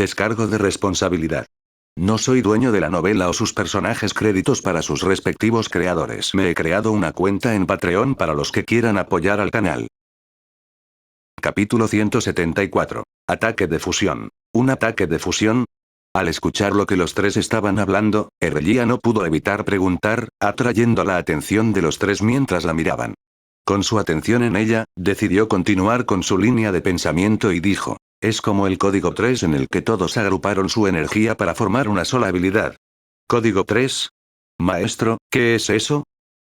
Descargo de responsabilidad. No soy dueño de la novela o sus personajes, créditos para sus respectivos creadores. Me he creado una cuenta en Patreon para los que quieran apoyar al canal. Capítulo 174. Ataque de fusión. ¿Un ataque de fusión? Al escuchar lo que los tres estaban hablando, Erlia no pudo evitar preguntar, atrayendo la atención de los tres mientras la miraban. Con su atención en ella, decidió continuar con su línea de pensamiento y dijo: es como el código 3 en el que todos agruparon su energía para formar una sola habilidad. ¿Código 3? Maestro, ¿qué es eso?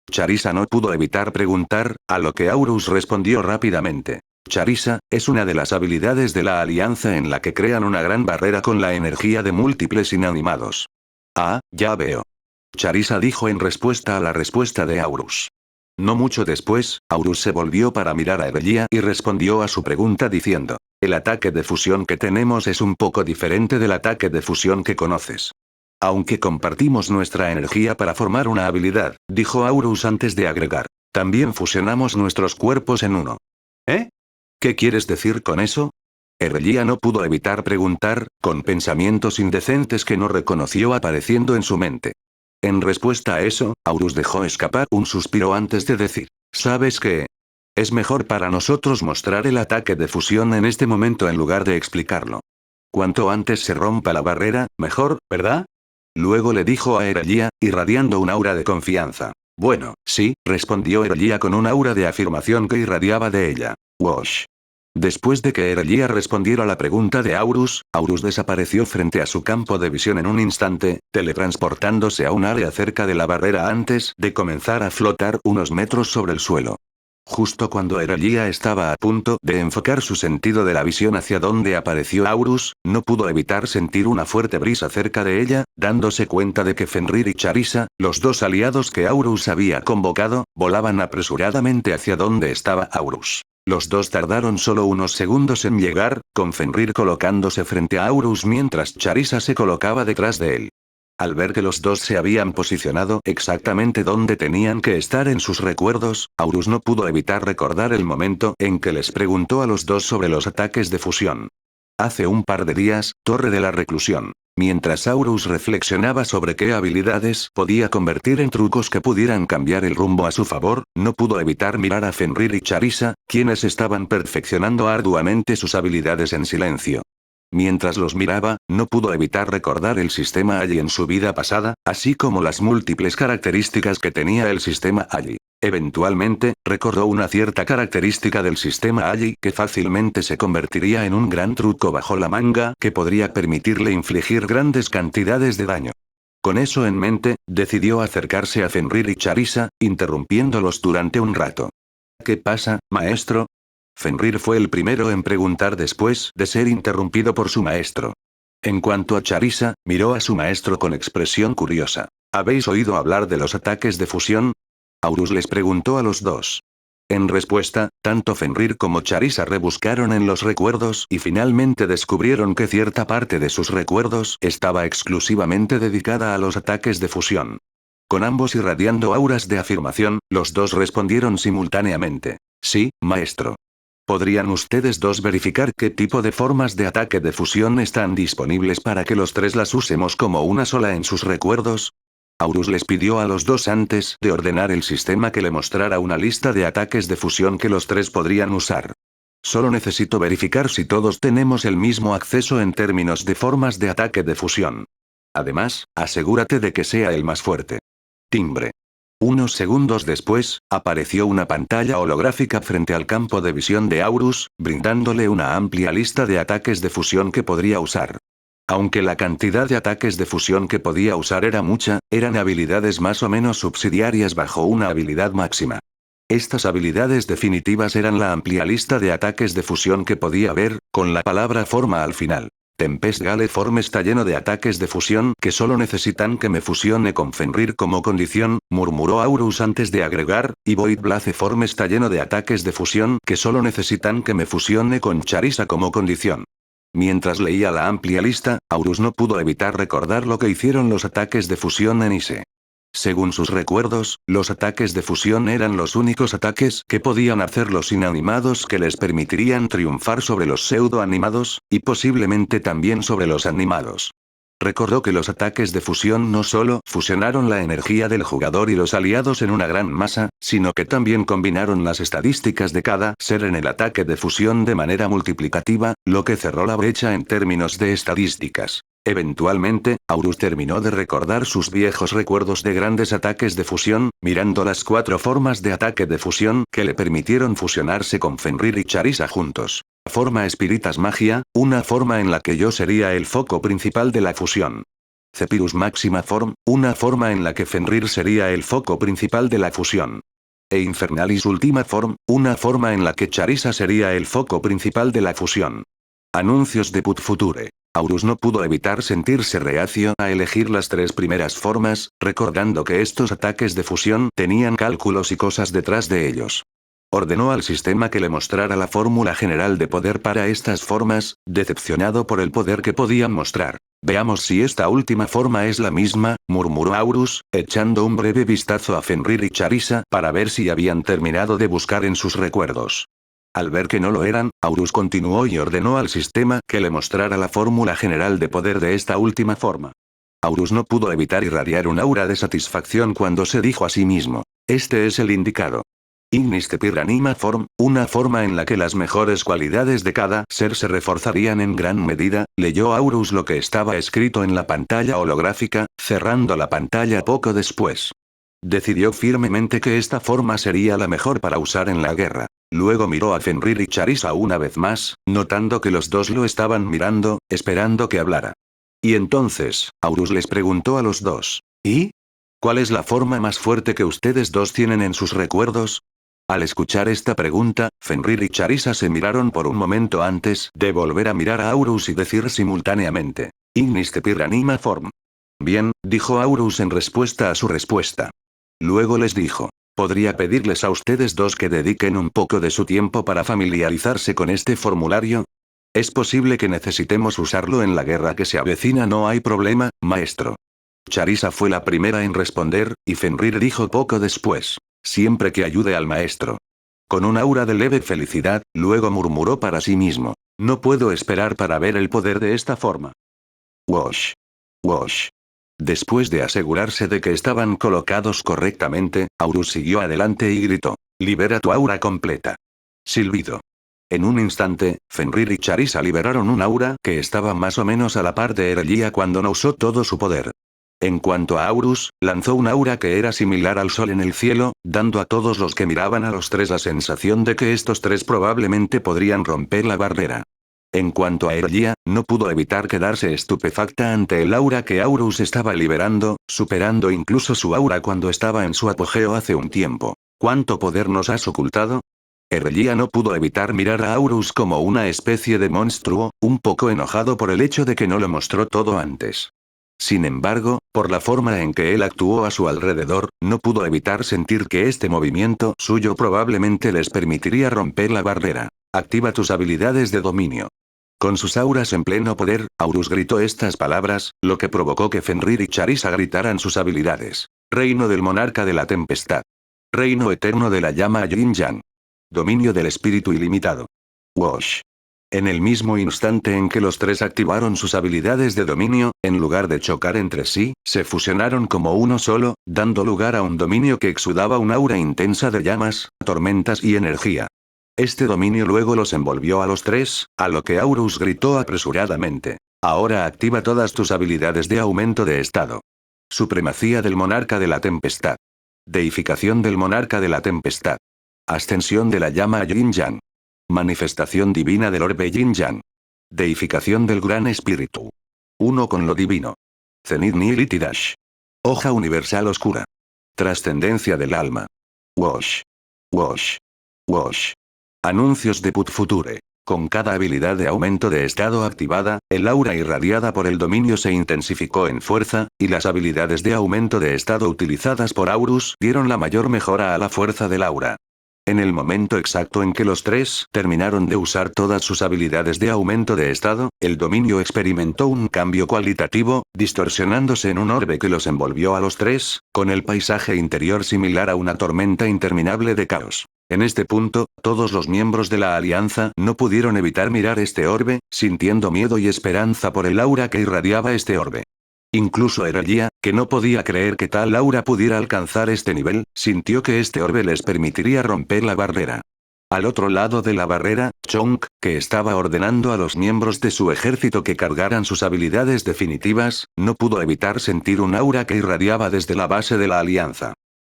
Charissa no pudo evitar preguntar, a lo que Aurus respondió rápidamente. Charissa, es una de las habilidades de la alianza en la que crean una gran barrera con la energía de múltiples inanimados. Ah, ya veo. Charissa dijo en respuesta a la respuesta de Aurus. No mucho después, Aurus se volvió para mirar a Erlia y respondió a su pregunta diciendo: el ataque de fusión que tenemos es un poco diferente del ataque de fusión que conoces. Aunque compartimos nuestra energía para formar una habilidad, dijo Aurus antes de agregar, también fusionamos nuestros cuerpos en uno. ¿Eh? ¿Qué quieres decir con eso? Erlia no pudo evitar preguntar, con pensamientos indecentes que no reconoció apareciendo en su mente. En respuesta a eso, Aurus dejó escapar un suspiro antes de decir: ¿sabes qué? Es mejor para nosotros mostrar el ataque de fusión en este momento en lugar de explicarlo. Cuanto antes se rompa la barrera, mejor, ¿verdad? Luego le dijo a Erlia, irradiando un aura de confianza. Bueno, sí, respondió Erlia con un aura de afirmación que irradiaba de ella. Wosh. Después de que Erlia respondiera la pregunta de Aurus, Aurus desapareció frente a su campo de visión en un instante, teletransportándose a un área cerca de la barrera antes de comenzar a flotar unos metros sobre el suelo. Justo cuando Erlia estaba a punto de enfocar su sentido de la visión hacia donde apareció Aurus, no pudo evitar sentir una fuerte brisa cerca de ella, dándose cuenta de que Fenrir y Charissa, los dos aliados que Aurus había convocado, volaban apresuradamente hacia donde estaba Aurus. Los dos tardaron solo unos segundos en llegar, con Fenrir colocándose frente a Aurus mientras Charissa se colocaba detrás de él. Al ver que los dos se habían posicionado exactamente donde tenían que estar en sus recuerdos, Aurus no pudo evitar recordar el momento en que les preguntó a los dos sobre los ataques de fusión. Hace un par de días, Torre de la Reclusión. Mientras Aurus reflexionaba sobre qué habilidades podía convertir en trucos que pudieran cambiar el rumbo a su favor, no pudo evitar mirar a Fenrir y Charissa, quienes estaban perfeccionando arduamente sus habilidades en silencio. Mientras los miraba, no pudo evitar recordar el sistema Allí en su vida pasada, así como las múltiples características que tenía el sistema Allí. Eventualmente, recordó una cierta característica del sistema Allí que fácilmente se convertiría en un gran truco bajo la manga que podría permitirle infligir grandes cantidades de daño. Con eso en mente, decidió acercarse a Fenrir y Charissa, interrumpiéndolos durante un rato. ¿Qué pasa, maestro? Fenrir fue el primero en preguntar después de ser interrumpido por su maestro. En cuanto a Charissa, miró a su maestro con expresión curiosa. ¿Habéis oído hablar de los ataques de fusión? Aurus les preguntó a los dos. En respuesta, tanto Fenrir como Charissa rebuscaron en los recuerdos y finalmente descubrieron que cierta parte de sus recuerdos estaba exclusivamente dedicada a los ataques de fusión. Con ambos irradiando auras de afirmación, los dos respondieron simultáneamente. Sí, maestro. ¿Podrían ustedes dos verificar qué tipo de formas de ataque de fusión están disponibles para que los tres las usemos como una sola en sus recuerdos? Aurus les pidió a los dos antes de ordenar el sistema que le mostrara una lista de ataques de fusión que los tres podrían usar. Solo necesito verificar si todos tenemos el mismo acceso en términos de formas de ataque de fusión. Además, asegúrate de que sea el más fuerte. Timbre. Unos segundos después, apareció una pantalla holográfica frente al campo de visión de Aurus, brindándole una amplia lista de ataques de fusión que podría usar. Aunque la cantidad de ataques de fusión que podía usar era mucha, eran habilidades más o menos subsidiarias bajo una habilidad máxima. Estas habilidades definitivas eran la amplia lista de ataques de fusión que podía ver, con la palabra forma al final. Tempest Gale Form está lleno de ataques de fusión que solo necesitan que me fusione con Fenrir como condición, murmuró Aurus antes de agregar, y Void Blaze Form está lleno de ataques de fusión que solo necesitan que me fusione con Charissa como condición. Mientras leía la amplia lista, Aurus no pudo evitar recordar lo que hicieron los ataques de fusión en Ise. Según sus recuerdos, los ataques de fusión eran los únicos ataques que podían hacer los inanimados que les permitirían triunfar sobre los pseudo-animados, y posiblemente también sobre los animados. Recordó que los ataques de fusión no solo fusionaron la energía del jugador y los aliados en una gran masa, sino que también combinaron las estadísticas de cada ser en el ataque de fusión de manera multiplicativa, lo que cerró la brecha en términos de estadísticas. Eventualmente, Aurus terminó de recordar sus viejos recuerdos de grandes ataques de fusión, mirando las 4 formas de ataque de fusión que le permitieron fusionarse con Fenrir y Charissa juntos. Forma Espiritas Magia, una forma en la que yo sería el foco principal de la fusión. Cepirus Máxima Form, una forma en la que Fenrir sería el foco principal de la fusión. E Infernalis Ultima Form, una forma en la que Charissa sería el foco principal de la fusión. Anuncios de Put Future. Aurus no pudo evitar sentirse reacio a elegir las 3 primeras formas, recordando que estos ataques de fusión tenían cálculos y cosas detrás de ellos. Ordenó al sistema que le mostrara la fórmula general de poder para estas formas, decepcionado por el poder que podían mostrar. Veamos si esta última forma es la misma, murmuró Aurus, echando un breve vistazo a Fenrir y Charissa para ver si habían terminado de buscar en sus recuerdos. Al ver que no lo eran, Aurus continuó y ordenó al sistema que le mostrara la fórmula general de poder de esta última forma. Aurus no pudo evitar irradiar un aura de satisfacción cuando se dijo a sí mismo: este es el indicado. Ignis Tepir Anima Form, una forma en la que las mejores cualidades de cada ser se reforzarían en gran medida, leyó Aurus lo que estaba escrito en la pantalla holográfica, cerrando la pantalla poco después. Decidió firmemente que esta forma sería la mejor para usar en la guerra. Luego miró a Fenrir y Charissa una vez más, notando que los dos lo estaban mirando, esperando que hablara. Y entonces, Aurus les preguntó a los dos: ¿y? ¿Cuál es la forma más fuerte que ustedes dos tienen en sus recuerdos? Al escuchar esta pregunta, Fenrir y Charissa se miraron por un momento antes de volver a mirar a Aurus y decir simultáneamente: Ignis Tepir Anima Form. Bien, dijo Aurus en respuesta a su respuesta. Luego les dijo: ¿podría pedirles a ustedes dos que dediquen un poco de su tiempo para familiarizarse con este formulario? Es posible que necesitemos usarlo en la guerra que se avecina. No hay problema, maestro. Charissa fue la primera en responder, y Fenrir dijo poco después: siempre que ayude al maestro. Con un aura de leve felicidad, luego murmuró para sí mismo: no puedo esperar para ver el poder de esta forma. Wosh. Wosh. Después de asegurarse de que estaban colocados correctamente, Aurus siguió adelante y gritó: libera tu aura completa. Silbido. En un instante, Fenrir y Charissa liberaron un aura que estaba más o menos a la par de Erlia cuando no usó todo su poder. En cuanto a Aurus, lanzó un aura que era similar al sol en el cielo, dando a todos los que miraban a los tres la sensación de que estos tres probablemente podrían romper la barrera. En cuanto a Erlia, no pudo evitar quedarse estupefacta ante el aura que Aurus estaba liberando, superando incluso su aura cuando estaba en su apogeo hace un tiempo. ¿Cuánto poder nos has ocultado? Erlia no pudo evitar mirar a Aurus como una especie de monstruo, un poco enojado por el hecho de que no lo mostró todo antes. Sin embargo, por la forma en que él actuó a su alrededor, no pudo evitar sentir que este movimiento suyo probablemente les permitiría romper la barrera. Activa tus habilidades de dominio. Con sus auras en pleno poder, Aurus gritó estas palabras, lo que provocó que Fenrir y Charissa gritaran sus habilidades. Reino del monarca de la tempestad. Reino eterno de la llama Yin-Yang. Dominio del espíritu ilimitado. Wosh. En el mismo instante en que los tres activaron sus habilidades de dominio, en lugar de chocar entre sí, se fusionaron como uno solo, dando lugar a un dominio que exudaba un aura intensa de llamas, tormentas y energía. Este dominio luego los envolvió a los tres, a lo que Aurus gritó apresuradamente: ahora activa todas tus habilidades de aumento de estado. Supremacía del monarca de la tempestad. Deificación del monarca de la tempestad. Ascensión de la llama Yin-Yang. Manifestación divina del orbe Yin-Yang. Deificación del gran espíritu. Uno con lo divino. Zenith Nihilitidash. Hoja universal oscura. Trascendencia del alma. Wosh. Wosh. Wosh. Anuncios de Put Future. Con cada habilidad de aumento de estado activada, el aura irradiada por el dominio se intensificó en fuerza, y las habilidades de aumento de estado utilizadas por Aurus dieron la mayor mejora a la fuerza del aura. En el momento exacto en que los tres terminaron de usar todas sus habilidades de aumento de estado, el dominio experimentó un cambio cualitativo, distorsionándose en un orbe que los envolvió a los tres, con el paisaje interior similar a una tormenta interminable de caos. En este punto, todos los miembros de la alianza no pudieron evitar mirar este orbe, sintiendo miedo y esperanza por el aura que irradiaba este orbe. Incluso Erellia, que no podía creer que tal aura pudiera alcanzar este nivel, sintió que este orbe les permitiría romper la barrera. Al otro lado de la barrera, Chonk, que estaba ordenando a los miembros de su ejército que cargaran sus habilidades definitivas, no pudo evitar sentir un aura que irradiaba desde la base de la alianza.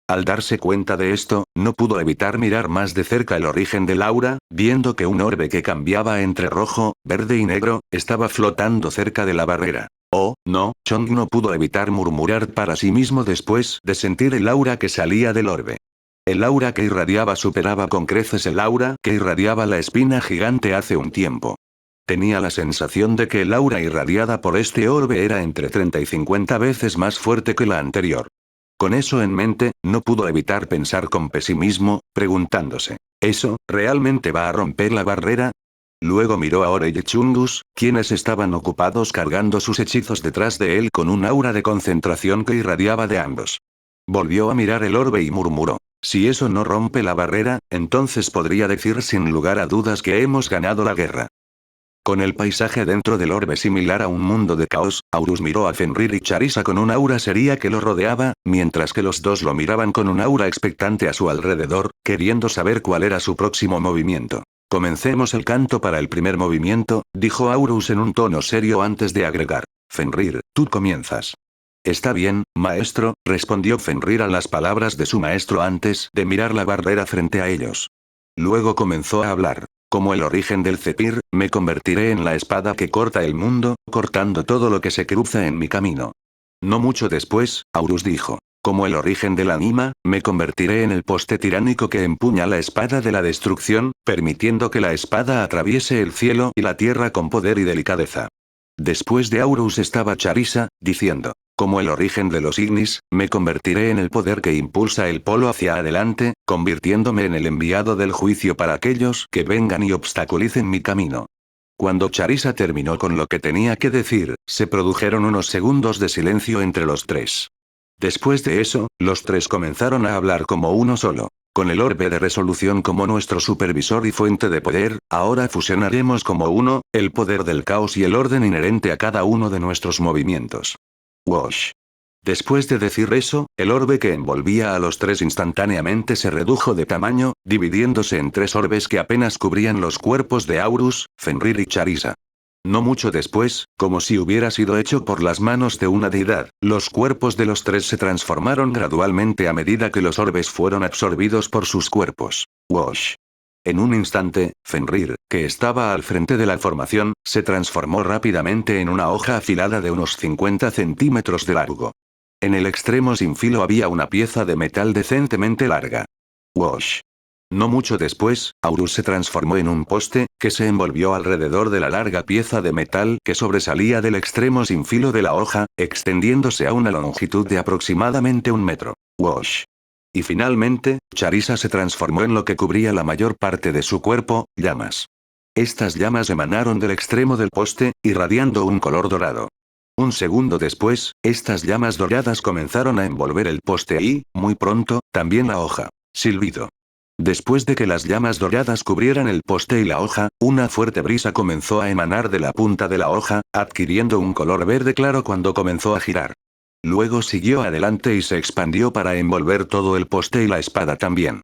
Al darse cuenta de esto, no pudo evitar mirar más de cerca el origen del aura, viendo que un orbe que cambiaba entre rojo, verde y negro, estaba flotando cerca de la barrera. Oh, no, Chong no pudo evitar murmurar para sí mismo después de sentir el aura que salía del orbe. El aura que irradiaba superaba con creces el aura que irradiaba la espina gigante hace un tiempo. Tenía la sensación de que el aura irradiada por este orbe era entre 30 y 50 veces más fuerte que la anterior. Con eso en mente, no pudo evitar pensar con pesimismo, preguntándose, ¿eso realmente va a romper la barrera? Luego miró a Orei y Chungus, quienes estaban ocupados cargando sus hechizos detrás de él con un aura de concentración que irradiaba de ambos. Volvió a mirar el orbe y murmuró, si eso no rompe la barrera, entonces podría decir sin lugar a dudas que hemos ganado la guerra. Con el paisaje dentro del orbe similar a un mundo de caos, Aurus miró a Fenrir y Charissa con un aura seria que lo rodeaba, mientras que los dos lo miraban con un aura expectante a su alrededor, queriendo saber cuál era su próximo movimiento. Comencemos el canto para el primer movimiento, dijo Aurus en un tono serio antes de agregar. Fenrir, tú comienzas. Está bien, maestro, respondió Fenrir a las palabras de su maestro antes de mirar la barrera frente a ellos. Luego comenzó a hablar. Como el origen del Zephyr, me convertiré en la espada que corta el mundo, cortando todo lo que se cruza en mi camino. No mucho después, Aurus dijo. Como el origen del Anima, me convertiré en el poste tiránico que empuña la espada de la destrucción, permitiendo que la espada atraviese el cielo y la tierra con poder y delicadeza. Después de Aurus estaba Charissa, diciendo. Como el origen de los Ignis, me convertiré en el poder que impulsa el polo hacia adelante, convirtiéndome en el enviado del juicio para aquellos que vengan y obstaculicen mi camino. Cuando Charissa terminó con lo que tenía que decir, se produjeron unos segundos de silencio entre los tres. Después de eso, los tres comenzaron a hablar como uno solo. Con el orbe de resolución como nuestro supervisor y fuente de poder, ahora fusionaremos como uno, el poder del caos y el orden inherente a cada uno de nuestros movimientos. Wash. Después de decir eso, el orbe que envolvía a los tres instantáneamente se redujo de tamaño, dividiéndose en tres orbes que apenas cubrían los cuerpos de Aurus, Fenrir y Charissa. No mucho después, como si hubiera sido hecho por las manos de una deidad, los cuerpos de los tres se transformaron gradualmente a medida que los orbes fueron absorbidos por sus cuerpos. Wash. En un instante, Fenrir, que estaba al frente de la formación, se transformó rápidamente en una hoja afilada de unos 50 centímetros de largo. En el extremo sin filo había una pieza de metal decentemente larga. Wash. No mucho después, Aurus se transformó en un poste, que se envolvió alrededor de la larga pieza de metal que sobresalía del extremo sin filo de la hoja, extendiéndose a una longitud de aproximadamente 1 metro. Wash. Y finalmente, Charissa se transformó en lo que cubría la mayor parte de su cuerpo, llamas. Estas llamas emanaron del extremo del poste, irradiando un color dorado. Un segundo después, estas llamas doradas comenzaron a envolver el poste y, muy pronto, también la hoja. Silbido. Después de que las llamas doradas cubrieran el poste y la hoja, una fuerte brisa comenzó a emanar de la punta de la hoja, adquiriendo un color verde claro cuando comenzó a girar. Luego siguió adelante y se expandió para envolver todo el poste y la espada también.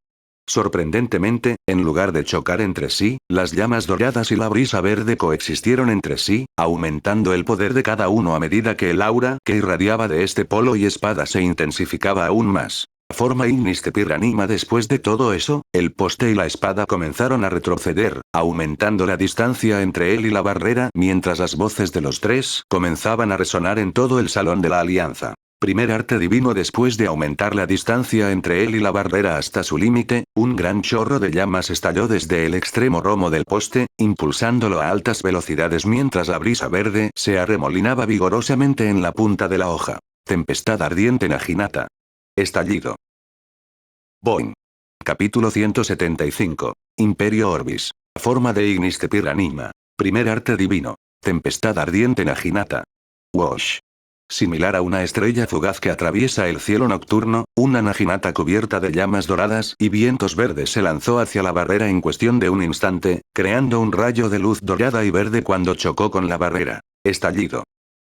Sorprendentemente, en lugar de chocar entre sí, las llamas doradas y la brisa verde coexistieron entre sí, aumentando el poder de cada uno a medida que el aura que irradiaba de este polo y espada se intensificaba aún más. Forma Ignis Zephyr Anima. Después de todo eso, el poste y la espada comenzaron a retroceder, aumentando la distancia entre él y la barrera mientras las voces de los tres comenzaban a resonar en todo el salón de la alianza. Primer arte divino. Después de aumentar la distancia entre él y la barrera hasta su límite, un gran chorro de llamas estalló desde el extremo romo del poste, impulsándolo a altas velocidades mientras la brisa verde se arremolinaba vigorosamente en la punta de la hoja. Tempestad ardiente Naginata. Estallido. Boing. Capítulo 175. Imperio Orbis. Forma de Ignis Piranima. Primer arte divino. Tempestad ardiente Naginata. Wash. Similar a una estrella fugaz que atraviesa el cielo nocturno, una Naginata cubierta de llamas doradas y vientos verdes se lanzó hacia la barrera en cuestión de un instante, creando un rayo de luz dorada y verde cuando chocó con la barrera. Estallido.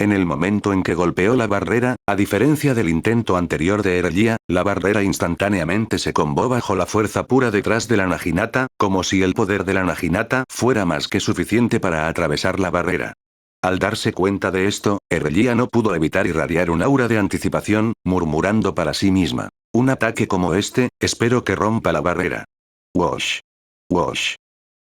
En el momento en que golpeó la barrera, a diferencia del intento anterior de Erlia, la barrera instantáneamente se combó bajo la fuerza pura detrás de la Naginata, como si el poder de la Naginata fuera más que suficiente para atravesar la barrera. Al darse cuenta de esto, Erlia no pudo evitar irradiar un aura de anticipación, murmurando para sí misma. Un ataque como este, espero que rompa la barrera. Wash. Wash.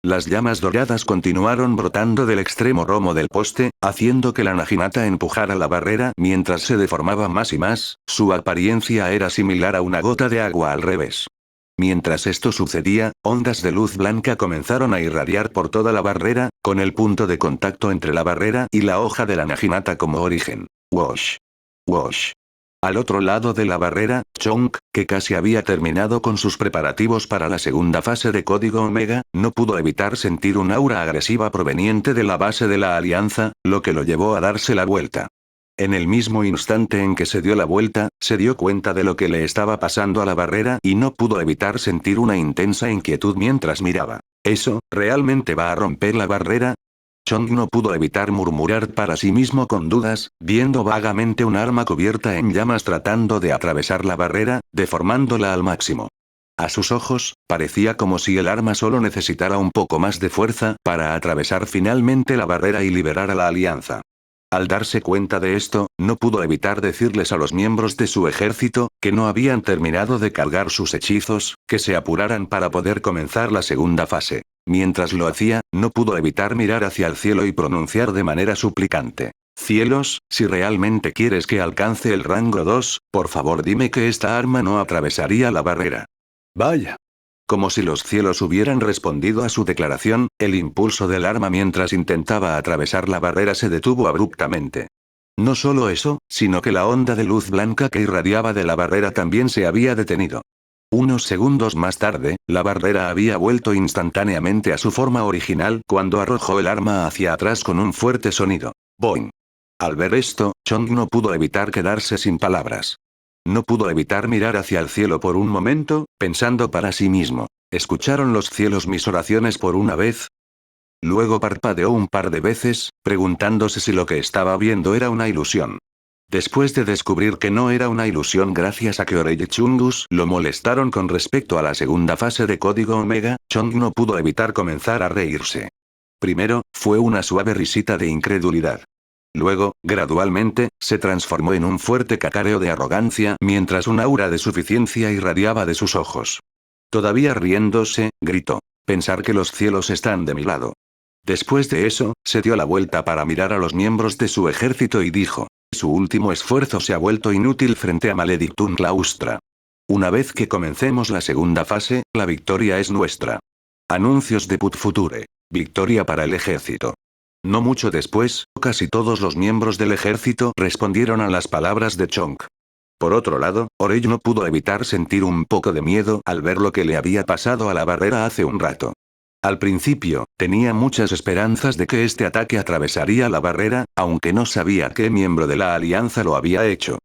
Las llamas doradas continuaron brotando del extremo romo del poste, haciendo que la Naginata empujara la barrera mientras se deformaba más y más, su apariencia era similar a una gota de agua al revés. Mientras esto sucedía, ondas de luz blanca comenzaron a irradiar por toda la barrera, con el punto de contacto entre la barrera y la hoja de la Naginata como origen. Wash. Wash. Al otro lado de la barrera, Chonk, que casi había terminado con sus preparativos para la segunda fase de Código Omega, no pudo evitar sentir un aura agresiva proveniente de la base de la Alianza, lo que lo llevó a darse la vuelta. En el mismo instante en que se dio la vuelta, se dio cuenta de lo que le estaba pasando a la barrera y no pudo evitar sentir una intensa inquietud mientras miraba. ¿Eso, realmente va a romper la barrera? Chong no pudo evitar murmurar para sí mismo con dudas, viendo vagamente un arma cubierta en llamas tratando de atravesar la barrera, deformándola al máximo. A sus ojos, parecía como si el arma solo necesitara un poco más de fuerza para atravesar finalmente la barrera y liberar a la Alianza. Al darse cuenta de esto, no pudo evitar decirles a los miembros de su ejército, que no habían terminado de cargar sus hechizos, que se apuraran para poder comenzar la segunda fase. Mientras lo hacía, no pudo evitar mirar hacia el cielo y pronunciar de manera suplicante. Cielos, si realmente quieres que alcance el rango 2, por favor dime que esta arma no atravesaría la barrera. Vaya. Como si los cielos hubieran respondido a su declaración, el impulso del arma mientras intentaba atravesar la barrera se detuvo abruptamente. No solo eso, sino que la onda de luz blanca que irradiaba de la barrera también se había detenido. Unos segundos más tarde, la barrera había vuelto instantáneamente a su forma original cuando arrojó el arma hacia atrás con un fuerte sonido. ¡Boing! Al ver esto, Chong no pudo evitar quedarse sin palabras. No pudo evitar mirar hacia el cielo por un momento, pensando para sí mismo. ¿Escucharon los cielos mis oraciones por una vez? Luego parpadeó un par de veces, preguntándose si lo que estaba viendo era una ilusión. Después de descubrir que no era una ilusión gracias a que Orei y Chungus lo molestaron con respecto a la segunda fase de Código Omega, Chong no pudo evitar comenzar a reírse. Primero, fue una suave risita de incredulidad. Luego, gradualmente, se transformó en un fuerte cacareo de arrogancia mientras un aura de suficiencia irradiaba de sus ojos. Todavía riéndose, gritó. Pensar que los cielos están de mi lado. Después de eso, se dio la vuelta para mirar a los miembros de su ejército y dijo. Su último esfuerzo se ha vuelto inútil frente a Maledictum Claustra. Una vez que comencemos la segunda fase, la victoria es nuestra. Anuncios de Put Future. Victoria para el ejército. No mucho después, casi todos los miembros del ejército respondieron a las palabras de Chong. Por otro lado, Orei no pudo evitar sentir un poco de miedo al ver lo que le había pasado a la barrera hace un rato. Al principio, tenía muchas esperanzas de que este ataque atravesaría la barrera, aunque no sabía qué miembro de la Alianza lo había hecho.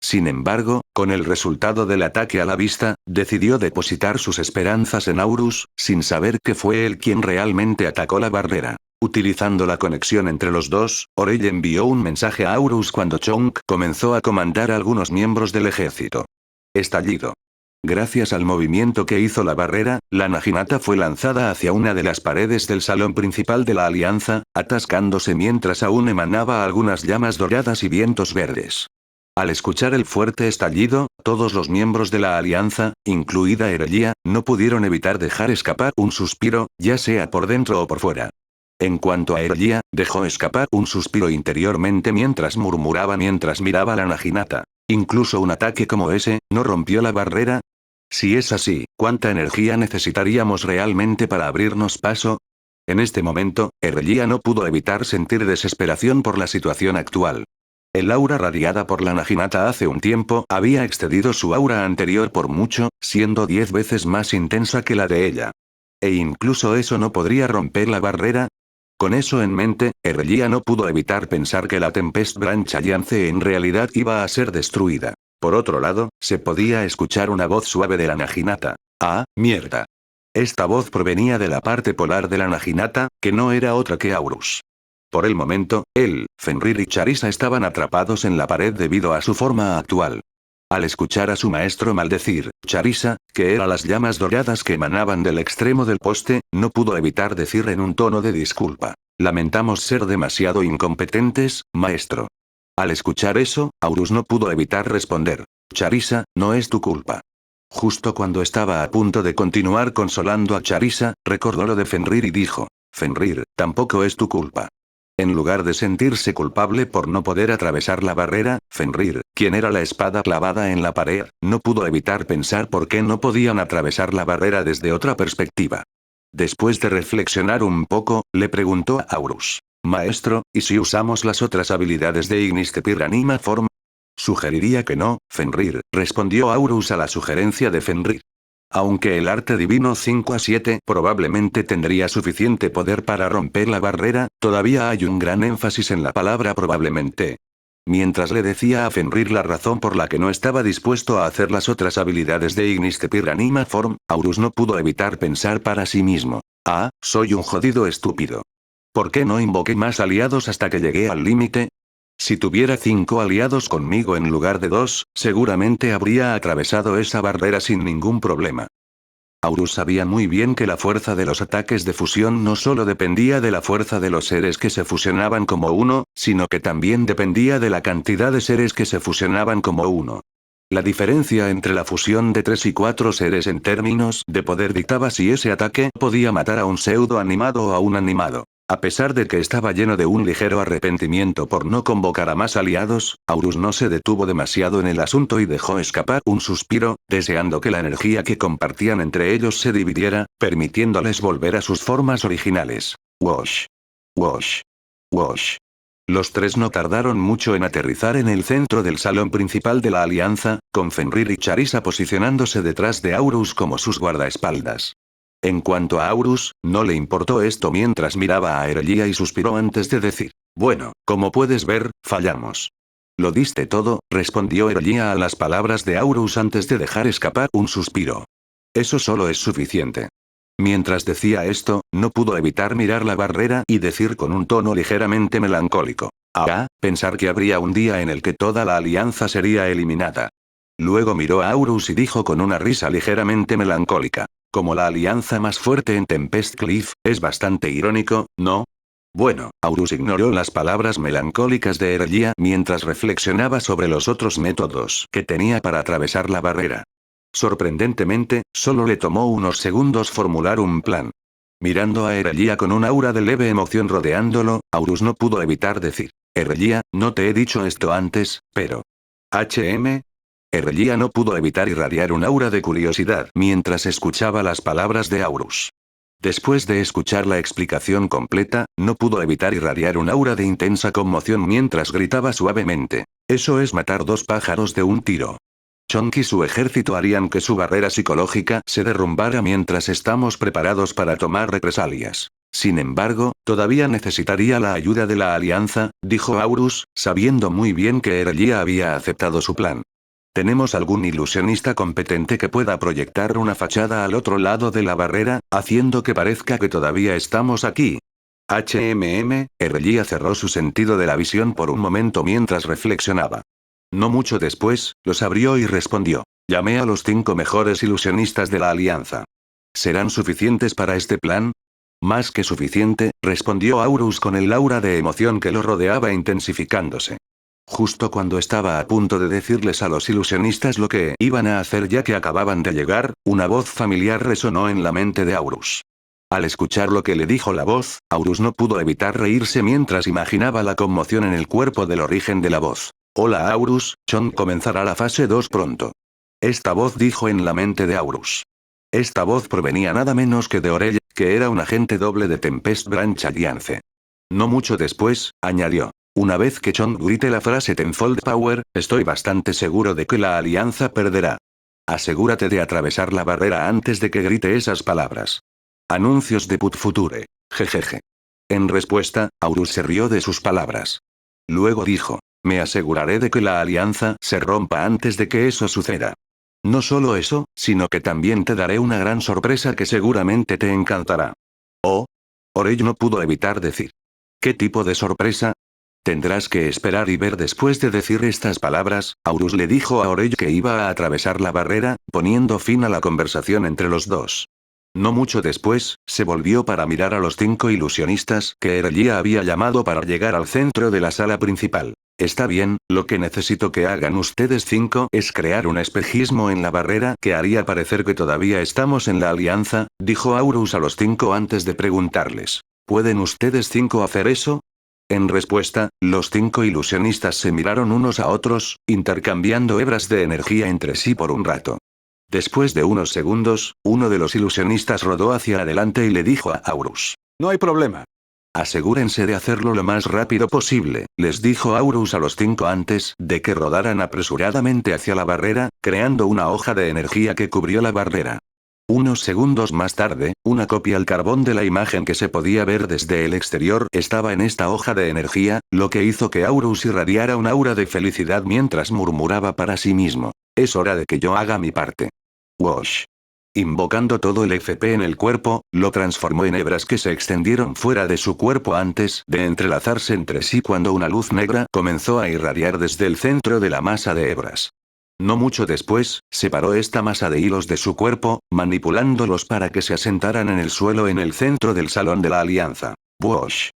Sin embargo, con el resultado del ataque a la vista, decidió depositar sus esperanzas en Aurus, sin saber que fue él quien realmente atacó la barrera. Utilizando la conexión entre los dos, Orei envió un mensaje a Aurus cuando Chong comenzó a comandar a algunos miembros del ejército. Estallido. Gracias al movimiento que hizo la barrera, la Naginata fue lanzada hacia una de las paredes del salón principal de la Alianza, atascándose mientras aún emanaba algunas llamas doradas y vientos verdes. Al escuchar el fuerte estallido, todos los miembros de la Alianza, incluida Erlia, no pudieron evitar dejar escapar un suspiro, ya sea por dentro o por fuera. En cuanto a Erlia, dejó escapar un suspiro interiormente mientras murmuraba mientras miraba a la Naginata. Incluso un ataque como ese, ¿no rompió la barrera? Si es así, ¿cuánta energía necesitaríamos realmente para abrirnos paso? En este momento, Erlia no pudo evitar sentir desesperación por la situación actual. El aura radiada por la Naginata hace un tiempo había excedido su aura anterior por mucho, siendo 10 veces más intensa que la de ella. E incluso eso no podría romper la barrera. Con eso en mente, Erlia no pudo evitar pensar que la Tempest Branch Alliance en realidad iba a ser destruida. Por otro lado, se podía escuchar una voz suave de la Naginata. ¡Ah, mierda! Esta voz provenía de la parte polar de la Naginata, que no era otra que Aurus. Por el momento, él, Fenrir y Charissa estaban atrapados en la pared debido a su forma actual. Al escuchar a su maestro maldecir, Charissa, que era las llamas doradas que emanaban del extremo del poste, no pudo evitar decir en un tono de disculpa. Lamentamos ser demasiado incompetentes, maestro. Al escuchar eso, Aurus no pudo evitar responder. Charissa, no es tu culpa. Justo cuando estaba a punto de continuar consolando a Charissa, recordó lo de Fenrir y dijo. Fenrir, tampoco es tu culpa. En lugar de sentirse culpable por no poder atravesar la barrera, Fenrir, quien era la espada clavada en la pared, no pudo evitar pensar por qué no podían atravesar la barrera desde otra perspectiva. Después de reflexionar un poco, le preguntó a Aurus. Maestro, ¿y si usamos las otras habilidades de Ignis Tepir Anima Form? Sugeriría que no, Fenrir, respondió Aurus a la sugerencia de Fenrir. Aunque el arte divino 5 a 7 probablemente tendría suficiente poder para romper la barrera, todavía hay un gran énfasis en la palabra probablemente. Mientras le decía a Fenrir la razón por la que no estaba dispuesto a hacer las otras habilidades de Ignis Tepir Anima Form, Aurus no pudo evitar pensar para sí mismo. Ah, soy un jodido estúpido. ¿Por qué no invoqué más aliados hasta que llegué al límite? Si tuviera 5 aliados conmigo en lugar de 2, seguramente habría atravesado esa barrera sin ningún problema. Aurus sabía muy bien que la fuerza de los ataques de fusión no solo dependía de la fuerza de los seres que se fusionaban como uno, sino que también dependía de la cantidad de seres que se fusionaban como uno. La diferencia entre la fusión de 3 y 4 seres en términos de poder dictaba si ese ataque podía matar a un pseudo animado o a un animado. A pesar de que estaba lleno de un ligero arrepentimiento por no convocar a más aliados, Aurus no se detuvo demasiado en el asunto y dejó escapar un suspiro, deseando que la energía que compartían entre ellos se dividiera, permitiéndoles volver a sus formas originales. Wash. Wash. Wash. Los tres no tardaron mucho en aterrizar en el centro del salón principal de la Alianza, con Fenrir y Charissa posicionándose detrás de Aurus como sus guardaespaldas. En cuanto a Aurus, no le importó esto mientras miraba a Erlia y suspiró antes de decir. Bueno, como puedes ver, fallamos. Lo diste todo, respondió Erlia a las palabras de Aurus antes de dejar escapar un suspiro. Eso solo es suficiente. Mientras decía esto, no pudo evitar mirar la barrera y decir con un tono ligeramente melancólico. Ah, pensar que habría un día en el que toda la alianza sería eliminada. Luego miró a Aurus y dijo con una risa ligeramente melancólica. Como la alianza más fuerte en Tempest Cliff, es bastante irónico, ¿no? Bueno, Aurus ignoró las palabras melancólicas de Erlia mientras reflexionaba sobre los otros métodos que tenía para atravesar la barrera. Sorprendentemente, solo le tomó unos segundos formular un plan. Mirando a Erlia con un aura de leve emoción rodeándolo, Aurus no pudo evitar decir. Erlia, no te he dicho esto antes, pero... HM. Erlia no pudo evitar irradiar un aura de curiosidad mientras escuchaba las palabras de Aurus. Después de escuchar la explicación completa, no pudo evitar irradiar un aura de intensa conmoción mientras gritaba suavemente. Eso es matar dos pájaros de un tiro. Chonk y su ejército harían que su barrera psicológica se derrumbara mientras estamos preparados para tomar represalias. Sin embargo, todavía necesitaría la ayuda de la alianza, dijo Aurus, sabiendo muy bien que Erlia había aceptado su plan. ¿Tenemos algún ilusionista competente que pueda proyectar una fachada al otro lado de la barrera, haciendo que parezca que todavía estamos aquí? Erlia cerró su sentido de la visión por un momento mientras reflexionaba. No mucho después, los abrió y respondió. Llamé a los 5 mejores ilusionistas de la alianza. ¿Serán suficientes para este plan? Más que suficiente, respondió Aurus con el aura de emoción que lo rodeaba intensificándose. Justo cuando estaba a punto de decirles a los ilusionistas lo que iban a hacer ya que acababan de llegar, una voz familiar resonó en la mente de Aurus. Al escuchar lo que le dijo la voz, Aurus no pudo evitar reírse mientras imaginaba la conmoción en el cuerpo del origen de la voz. Hola Aurus, Chonk comenzará la fase 2 pronto. Esta voz dijo en la mente de Aurus. Esta voz provenía nada menos que de Orell, que era un agente doble de Tempest Branch Alliance. No mucho después, añadió. Una vez que Chong grite la frase Tenfold Power, estoy bastante seguro de que la alianza perderá. Asegúrate de atravesar la barrera antes de que grite esas palabras. Anuncios de Put Future. Jejeje. En respuesta, Aurus se rió de sus palabras. Luego dijo, me aseguraré de que la alianza se rompa antes de que eso suceda. No solo eso, sino que también te daré una gran sorpresa que seguramente te encantará. Oh. Orei no pudo evitar decir. ¿Qué tipo de sorpresa? Tendrás que esperar y ver. Después de decir estas palabras, Aurus le dijo a Orei que iba a atravesar la barrera, poniendo fin a la conversación entre los dos. No mucho después, se volvió para mirar a los 5 ilusionistas que Erlia había llamado para llegar al centro de la sala principal. Está bien, lo que necesito que hagan ustedes 5 es crear un espejismo en la barrera que haría parecer que todavía estamos en la alianza, dijo Aurus a los 5 antes de preguntarles. ¿Pueden ustedes 5 hacer eso? En respuesta, los 5 ilusionistas se miraron unos a otros, intercambiando hebras de energía entre sí por un rato. Después de unos segundos, uno de los ilusionistas rodó hacia adelante y le dijo a Aurus. No hay problema. Asegúrense de hacerlo lo más rápido posible, les dijo Aurus a los 5 antes de que rodaran apresuradamente hacia la barrera, creando una hoja de energía que cubrió la barrera. Unos segundos más tarde, una copia al carbón de la imagen que se podía ver desde el exterior estaba en esta hoja de energía, lo que hizo que Aurus irradiara un aura de felicidad mientras murmuraba para sí mismo. Es hora de que yo haga mi parte. Wash. Invocando todo el FP en el cuerpo, lo transformó en hebras que se extendieron fuera de su cuerpo antes de entrelazarse entre sí cuando una luz negra comenzó a irradiar desde el centro de la masa de hebras. No mucho después, separó esta masa de hilos de su cuerpo, manipulándolos para que se asentaran en el suelo en el centro del salón de la alianza. Wash.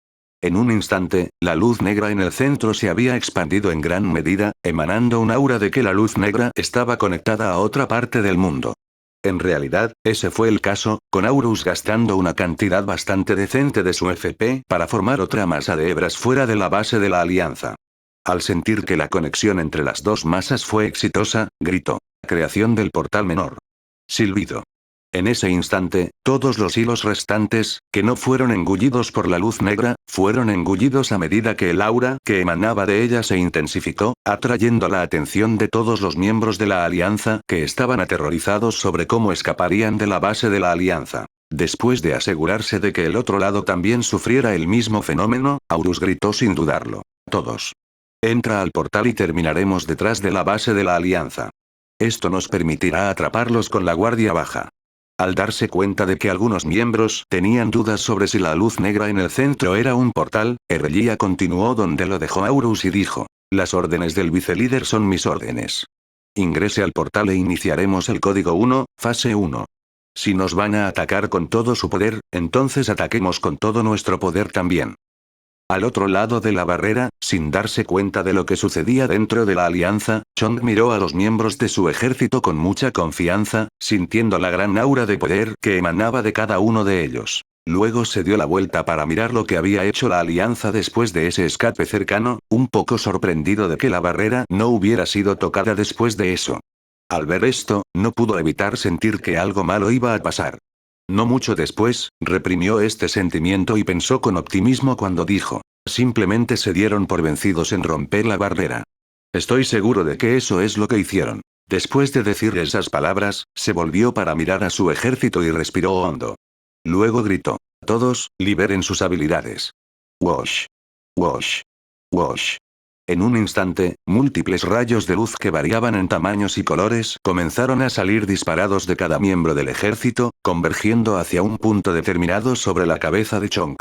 En un instante, la luz negra en el centro se había expandido en gran medida, emanando un aura de que la luz negra estaba conectada a otra parte del mundo. En realidad, ese fue el caso, con Aurus gastando una cantidad bastante decente de su FP para formar otra masa de hebras fuera de la base de la alianza. Al sentir que la conexión entre las dos masas fue exitosa, gritó. Creación del portal menor. Silbido. En ese instante, todos los hilos restantes, que no fueron engullidos por la luz negra, fueron engullidos a medida que el aura que emanaba de ella se intensificó, atrayendo la atención de todos los miembros de la alianza que estaban aterrorizados sobre cómo escaparían de la base de la alianza. Después de asegurarse de que el otro lado también sufriera el mismo fenómeno, Aurus gritó sin dudarlo. Todos. Entra al portal y terminaremos detrás de la base de la alianza. Esto nos permitirá atraparlos con la guardia baja. Al darse cuenta de que algunos miembros tenían dudas sobre si la luz negra en el centro era un portal, Erlia continuó donde lo dejó Aurus y dijo. Las órdenes del vicelíder son mis órdenes. Ingrese al portal e iniciaremos el código 1, fase 1. Si nos van a atacar con todo su poder, entonces ataquemos con todo nuestro poder también. Al otro lado de la barrera, sin darse cuenta de lo que sucedía dentro de la alianza, Chong miró a los miembros de su ejército con mucha confianza, sintiendo la gran aura de poder que emanaba de cada uno de ellos. Luego se dio la vuelta para mirar lo que había hecho la alianza después de ese escape cercano, un poco sorprendido de que la barrera no hubiera sido tocada después de eso. Al ver esto, no pudo evitar sentir que algo malo iba a pasar. No mucho después, reprimió este sentimiento y pensó con optimismo cuando dijo, simplemente se dieron por vencidos en romper la barrera. Estoy seguro de que eso es lo que hicieron. Después de decir esas palabras, se volvió para mirar a su ejército y respiró hondo. Luego gritó, todos, liberen sus habilidades. Wash. Wash. Wash. En un instante, múltiples rayos de luz que variaban en tamaños y colores comenzaron a salir disparados de cada miembro del ejército, convergiendo hacia un punto determinado sobre la cabeza de Chong.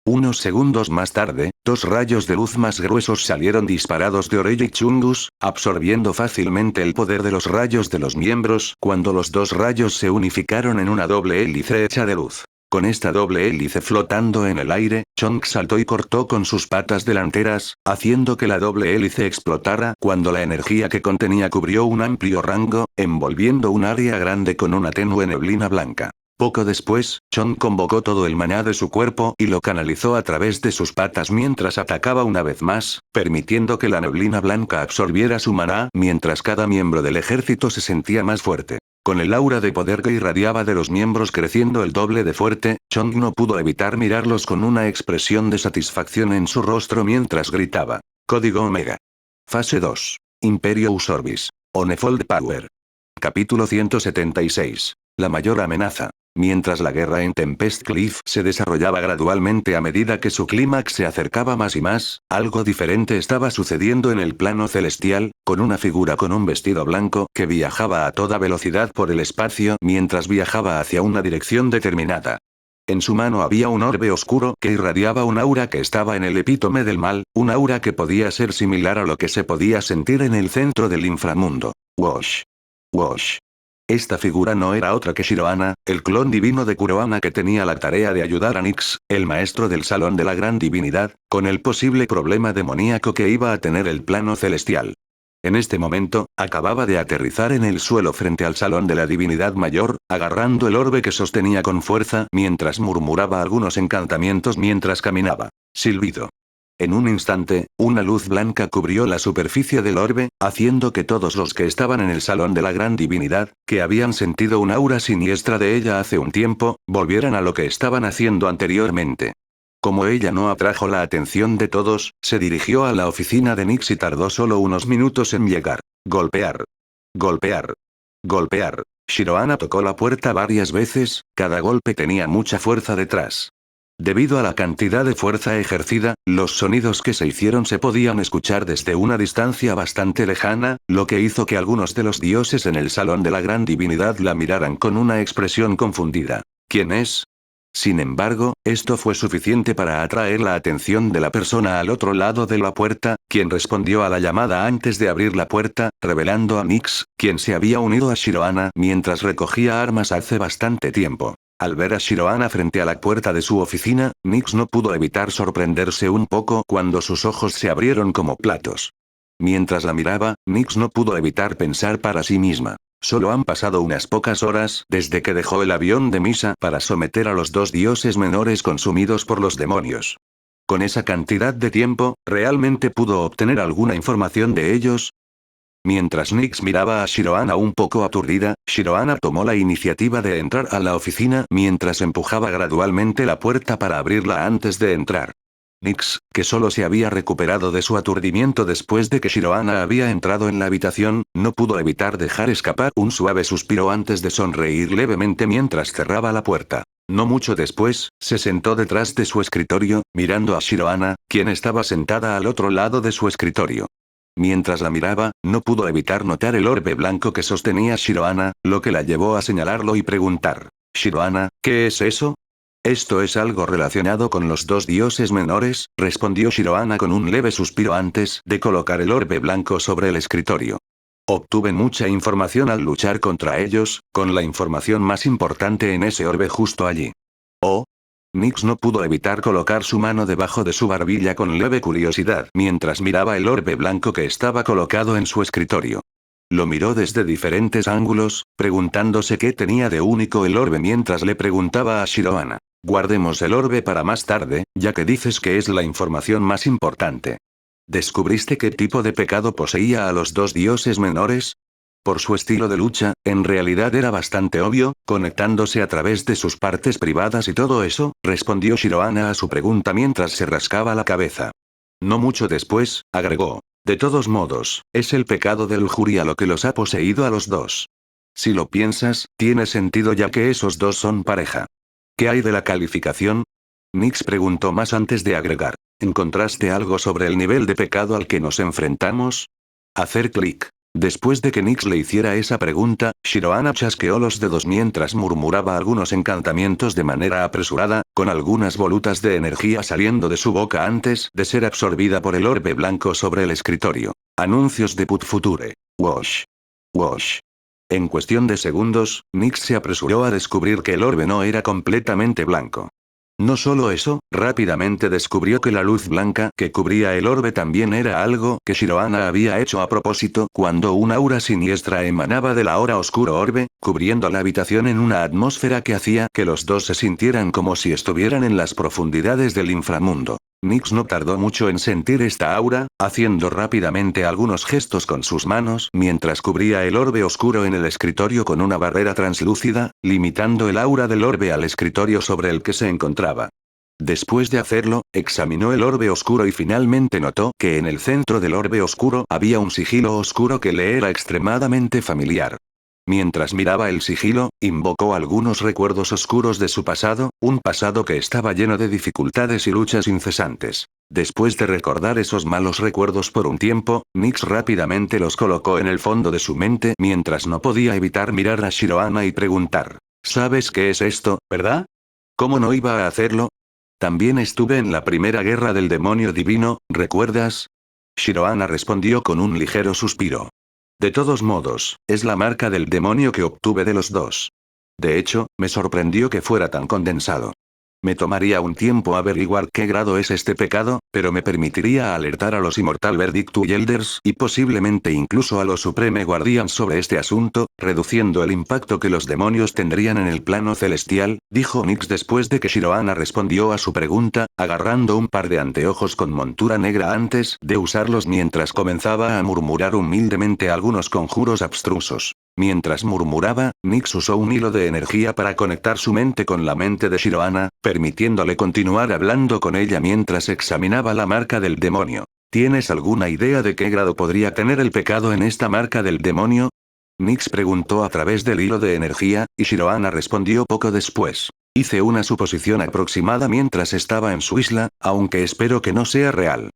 Unos segundos más tarde, 2 rayos de luz más gruesos salieron disparados de Orei y Chungus, absorbiendo fácilmente el poder de los rayos de los miembros cuando los 2 rayos se unificaron en una doble hélice hecha de luz. Con esta doble hélice flotando en el aire, Chong saltó y cortó con sus patas delanteras, haciendo que la doble hélice explotara cuando la energía que contenía cubrió un amplio rango, envolviendo un área grande con una tenue neblina blanca. Poco después, Chong convocó todo el maná de su cuerpo y lo canalizó a través de sus patas mientras atacaba una vez más, permitiendo que la neblina blanca absorbiera su maná mientras cada miembro del ejército se sentía más fuerte. Con el aura de poder que irradiaba de los miembros creciendo el doble de fuerte, Chong no pudo evitar mirarlos con una expresión de satisfacción en su rostro mientras gritaba. Código Omega. Fase 2. Imperio Usorbis. Onefold Power. Capítulo 176. La mayor amenaza. Mientras la guerra en Tempest Cliff se desarrollaba gradualmente a medida que su clímax se acercaba más y más, algo diferente estaba sucediendo en el plano celestial, con una figura con un vestido blanco que viajaba a toda velocidad por el espacio mientras viajaba hacia una dirección determinada. En su mano había un orbe oscuro que irradiaba un aura que estaba en el epítome del mal, un aura que podía ser similar a lo que se podía sentir en el centro del inframundo. Wash. Wash. Esta figura no era otra que Shiroana, el clon divino de Kuroana que tenía la tarea de ayudar a Nyx, el maestro del Salón de la Gran Divinidad, con el posible problema demoníaco que iba a tener el plano celestial. En este momento, acababa de aterrizar en el suelo frente al Salón de la Divinidad Mayor, agarrando el orbe que sostenía con fuerza mientras murmuraba algunos encantamientos mientras caminaba. Silbido. En un instante, una luz blanca cubrió la superficie del orbe, haciendo que todos los que estaban en el Salón de la Gran Divinidad, que habían sentido un aura siniestra de ella hace un tiempo, volvieran a lo que estaban haciendo anteriormente. Como ella no atrajo la atención de todos, se dirigió a la oficina de Nyx y tardó solo unos minutos en llegar. Golpear. Golpear. Golpear. Shiroana tocó la puerta varias veces, cada golpe tenía mucha fuerza detrás. Debido a la cantidad de fuerza ejercida, los sonidos que se hicieron se podían escuchar desde una distancia bastante lejana, lo que hizo que algunos de los dioses en el Salón de la Gran Divinidad la miraran con una expresión confundida. ¿Quién es? Sin embargo, esto fue suficiente para atraer la atención de la persona al otro lado de la puerta, quien respondió a la llamada antes de abrir la puerta, revelando a Nyx, quien se había unido a Shiroana mientras recogía armas hace bastante tiempo. Al ver a Shiroana frente a la puerta de su oficina, Nyx no pudo evitar sorprenderse un poco cuando sus ojos se abrieron como platos. Mientras la miraba, Nyx no pudo evitar pensar para sí misma. Solo han pasado unas pocas horas desde que dejó el avión de Misa para someter a los dos dioses menores consumidos por los demonios. Con esa cantidad de tiempo, ¿realmente pudo obtener alguna información de ellos? Mientras Nyx miraba a Shiroana un poco aturdida, Shiroana tomó la iniciativa de entrar a la oficina mientras empujaba gradualmente la puerta para abrirla antes de entrar. Nyx, que solo se había recuperado de su aturdimiento después de que Shiroana había entrado en la habitación, no pudo evitar dejar escapar un suave suspiro antes de sonreír levemente mientras cerraba la puerta. No mucho después, se sentó detrás de su escritorio, mirando a Shiroana, quien estaba sentada al otro lado de su escritorio. Mientras la miraba, no pudo evitar notar el orbe blanco que sostenía Shiroana, lo que la llevó a señalarlo y preguntar. «Shiroana, ¿qué es eso?» «Esto es algo relacionado con los dos dioses menores», respondió Shiroana con un leve suspiro antes de colocar el orbe blanco sobre el escritorio. «Obtuve mucha información al luchar contra ellos, con la información más importante en ese orbe justo allí». «Oh». Nyx no pudo evitar colocar su mano debajo de su barbilla con leve curiosidad mientras miraba el orbe blanco que estaba colocado en su escritorio. Lo miró desde diferentes ángulos, preguntándose qué tenía de único el orbe mientras le preguntaba a Shiroana. «Guardemos el orbe para más tarde, ya que dices que es la información más importante. ¿Descubriste qué tipo de pecado poseía a los dos dioses menores?» Por su estilo de lucha, en realidad era bastante obvio, conectándose a través de sus partes privadas y todo eso, respondió Shiroana a su pregunta mientras se rascaba la cabeza. No mucho después, agregó. De todos modos, es el pecado de lujuria lo que los ha poseído a los dos. Si lo piensas, tiene sentido ya que esos dos son pareja. ¿Qué hay de la calificación? Nyx preguntó más antes de agregar. ¿Encontraste algo sobre el nivel de pecado al que nos enfrentamos? Hacer clic. Después de que Nyx le hiciera esa pregunta, Shiroana chasqueó los dedos mientras murmuraba algunos encantamientos de manera apresurada, con algunas volutas de energía saliendo de su boca antes de ser absorbida por el orbe blanco sobre el escritorio. Anuncios de Put Future. Wash. Wash. En cuestión de segundos, Nyx se apresuró a descubrir que el orbe no era completamente blanco. No solo eso, rápidamente descubrió que la luz blanca que cubría el orbe también era algo que Shirohana había hecho a propósito cuando un aura siniestra emanaba del ahora oscuro orbe, cubriendo la habitación en una atmósfera que hacía que los dos se sintieran como si estuvieran en las profundidades del inframundo. Nix no tardó mucho en sentir esta aura, haciendo rápidamente algunos gestos con sus manos mientras cubría el orbe oscuro en el escritorio con una barrera translúcida, limitando el aura del orbe al escritorio sobre el que se encontraba. Después de hacerlo, examinó el orbe oscuro y finalmente notó que en el centro del orbe oscuro había un sigilo oscuro que le era extremadamente familiar. Mientras miraba el sigilo, invocó algunos recuerdos oscuros de su pasado, un pasado que estaba lleno de dificultades y luchas incesantes. Después de recordar esos malos recuerdos por un tiempo, Nix rápidamente los colocó en el fondo de su mente mientras no podía evitar mirar a Shirohana y preguntar: ¿sabes qué es esto, verdad? ¿Cómo no iba a hacerlo? También estuve en la primera guerra del demonio divino, ¿recuerdas? Shirohana respondió con un ligero suspiro. De todos modos, es la marca del demonio que obtuve de los dos. De hecho, me sorprendió que fuera tan condensado. Me tomaría un tiempo averiguar qué grado es este pecado, pero me permitiría alertar a los Immortal Verdictu Elders y posiblemente incluso a los Supreme Guardians sobre este asunto, reduciendo el impacto que los demonios tendrían en el plano celestial, dijo Nix después de que Shirohana respondió a su pregunta, agarrando un par de anteojos con montura negra antes de usarlos mientras comenzaba a murmurar humildemente algunos conjuros abstrusos. Mientras murmuraba, Nix usó un hilo de energía para conectar su mente con la mente de Shirohana, permitiéndole continuar hablando con ella mientras examinaba la marca del demonio. ¿Tienes alguna idea de qué grado podría tener el pecado en esta marca del demonio? Nix preguntó a través del hilo de energía, y Shirohana respondió poco después. Hice una suposición aproximada mientras estaba en su isla, aunque espero que no sea real.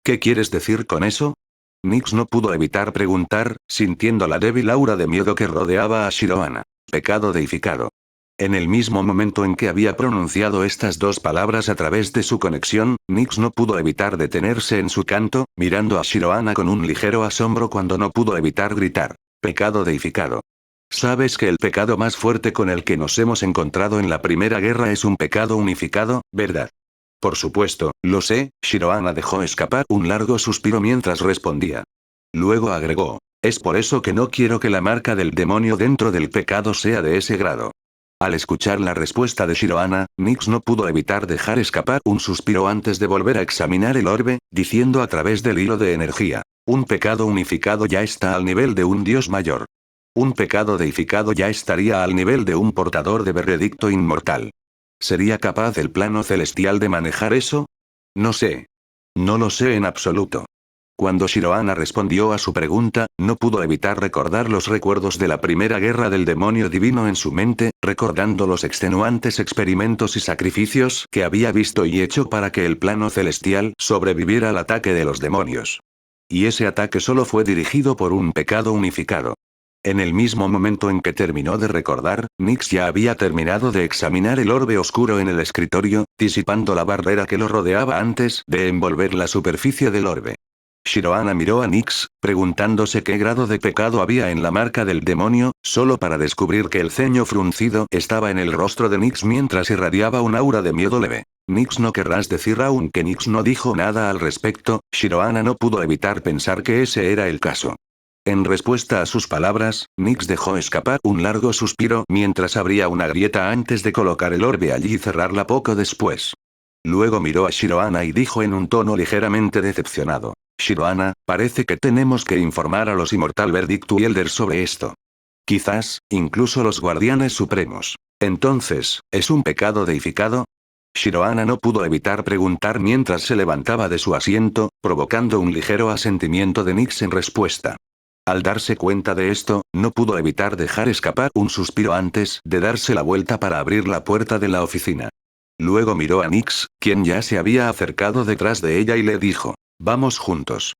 ¿Qué quieres decir con eso? Nix no pudo evitar preguntar, sintiendo la débil aura de miedo que rodeaba a Shirohana. Pecado deificado. En el mismo momento en que había pronunciado estas dos palabras a través de su conexión, Nix no pudo evitar detenerse en su canto, mirando a Shirohana con un ligero asombro cuando no pudo evitar gritar. Pecado deificado. Sabes que el pecado más fuerte con el que nos hemos encontrado en la primera guerra es un pecado unificado, ¿verdad? Por supuesto, lo sé, Shirohana dejó escapar un largo suspiro mientras respondía. Luego agregó, es por eso que no quiero que la marca del demonio dentro del pecado sea de ese grado. Al escuchar la respuesta de Shirohana, Nix no pudo evitar dejar escapar un suspiro antes de volver a examinar el orbe, diciendo a través del hilo de energía, un pecado unificado ya está al nivel de un dios mayor. Un pecado deificado ya estaría al nivel de un portador de veredicto inmortal. ¿Sería capaz el plano celestial de manejar eso? No sé. No lo sé en absoluto. Cuando Shirohana respondió a su pregunta, no pudo evitar recordar los recuerdos de la primera guerra del demonio divino en su mente, recordando los extenuantes experimentos y sacrificios que había visto y hecho para que el plano celestial sobreviviera al ataque de los demonios. Y ese ataque solo fue dirigido por un pecado unificado. En el mismo momento en que terminó de recordar, Nix ya había terminado de examinar el orbe oscuro en el escritorio, disipando la barrera que lo rodeaba antes de envolver la superficie del orbe. Shirohana miró a Nix, preguntándose qué grado de pecado había en la marca del demonio, solo para descubrir que el ceño fruncido estaba en el rostro de Nix mientras irradiaba un aura de miedo leve. Nix, no querrás decir. Aunque Nix no dijo nada al respecto, Shirohana no pudo evitar pensar que ese era el caso. En respuesta a sus palabras, Nix dejó escapar un largo suspiro mientras abría una grieta antes de colocar el orbe allí y cerrarla poco después. Luego miró a Shirohana y dijo en un tono ligeramente decepcionado. Shirohana, parece que tenemos que informar a los Immortal Verdictu Elders sobre esto. Quizás, incluso los Guardianes Supremos. Entonces, ¿es un pecado deificado? Shirohana no pudo evitar preguntar mientras se levantaba de su asiento, provocando un ligero asentimiento de Nix en respuesta. Al darse cuenta de esto, no pudo evitar dejar escapar un suspiro antes de darse la vuelta para abrir la puerta de la oficina. Luego miró a Nix, quien ya se había acercado detrás de ella y le dijo, vamos juntos.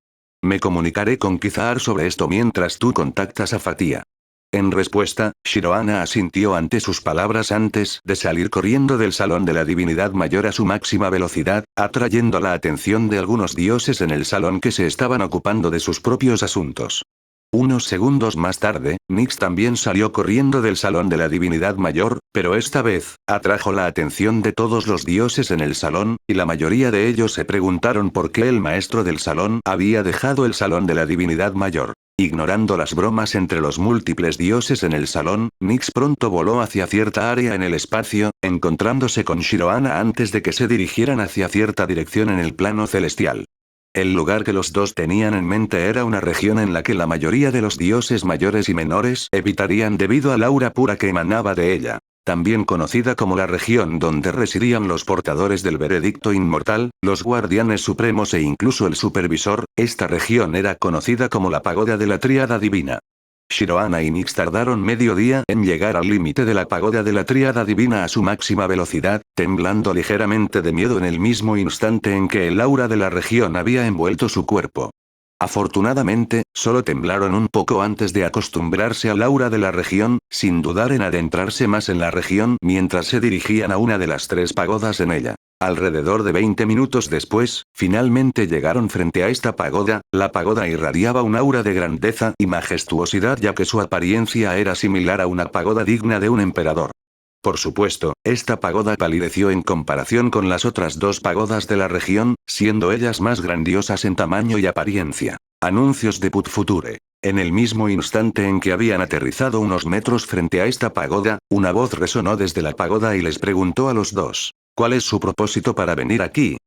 Me comunicaré con Kizar sobre esto mientras tú contactas a Fatia. En respuesta, Shirohana asintió ante sus palabras antes de salir corriendo del salón de la divinidad mayor a su máxima velocidad, atrayendo la atención de algunos dioses en el salón que se estaban ocupando de sus propios asuntos. Unos segundos más tarde, Nix también salió corriendo del salón de la divinidad mayor, pero esta vez, atrajo la atención de todos los dioses en el salón, y la mayoría de ellos se preguntaron por qué el maestro del salón había dejado el salón de la divinidad mayor. Ignorando las bromas entre los múltiples dioses en el salón, Nix pronto voló hacia cierta área en el espacio, encontrándose con Shiroana antes de que se dirigieran hacia cierta dirección en el plano celestial. El lugar que los dos tenían en mente era una región en la que la mayoría de los dioses mayores y menores evitarían debido al aura pura que emanaba de ella. También conocida como la región donde residían los portadores del veredicto inmortal, los guardianes supremos e incluso el supervisor, esta región era conocida como la pagoda de la tríada divina. Shiroana y Nix tardaron medio día en llegar al límite de la pagoda de la tríada divina a su máxima velocidad, temblando ligeramente de miedo en el mismo instante en que el aura de la región había envuelto su cuerpo. Afortunadamente, solo temblaron un poco antes de acostumbrarse al aura de la región, sin dudar en adentrarse más en la región mientras se dirigían a una de las 3 pagodas en ella. Alrededor de 20 minutos después, finalmente llegaron frente a esta pagoda. La pagoda irradiaba un aura de grandeza y majestuosidad ya que su apariencia era similar a una pagoda digna de un emperador. Por supuesto, esta pagoda palideció en comparación con las otras 2 pagodas de la región, siendo ellas más grandiosas en tamaño y apariencia. Anuncios de Put Future. En el mismo instante en que habían aterrizado unos metros frente a esta pagoda, una voz resonó desde la pagoda y les preguntó a los dos: ¿cuál es su propósito para venir aquí?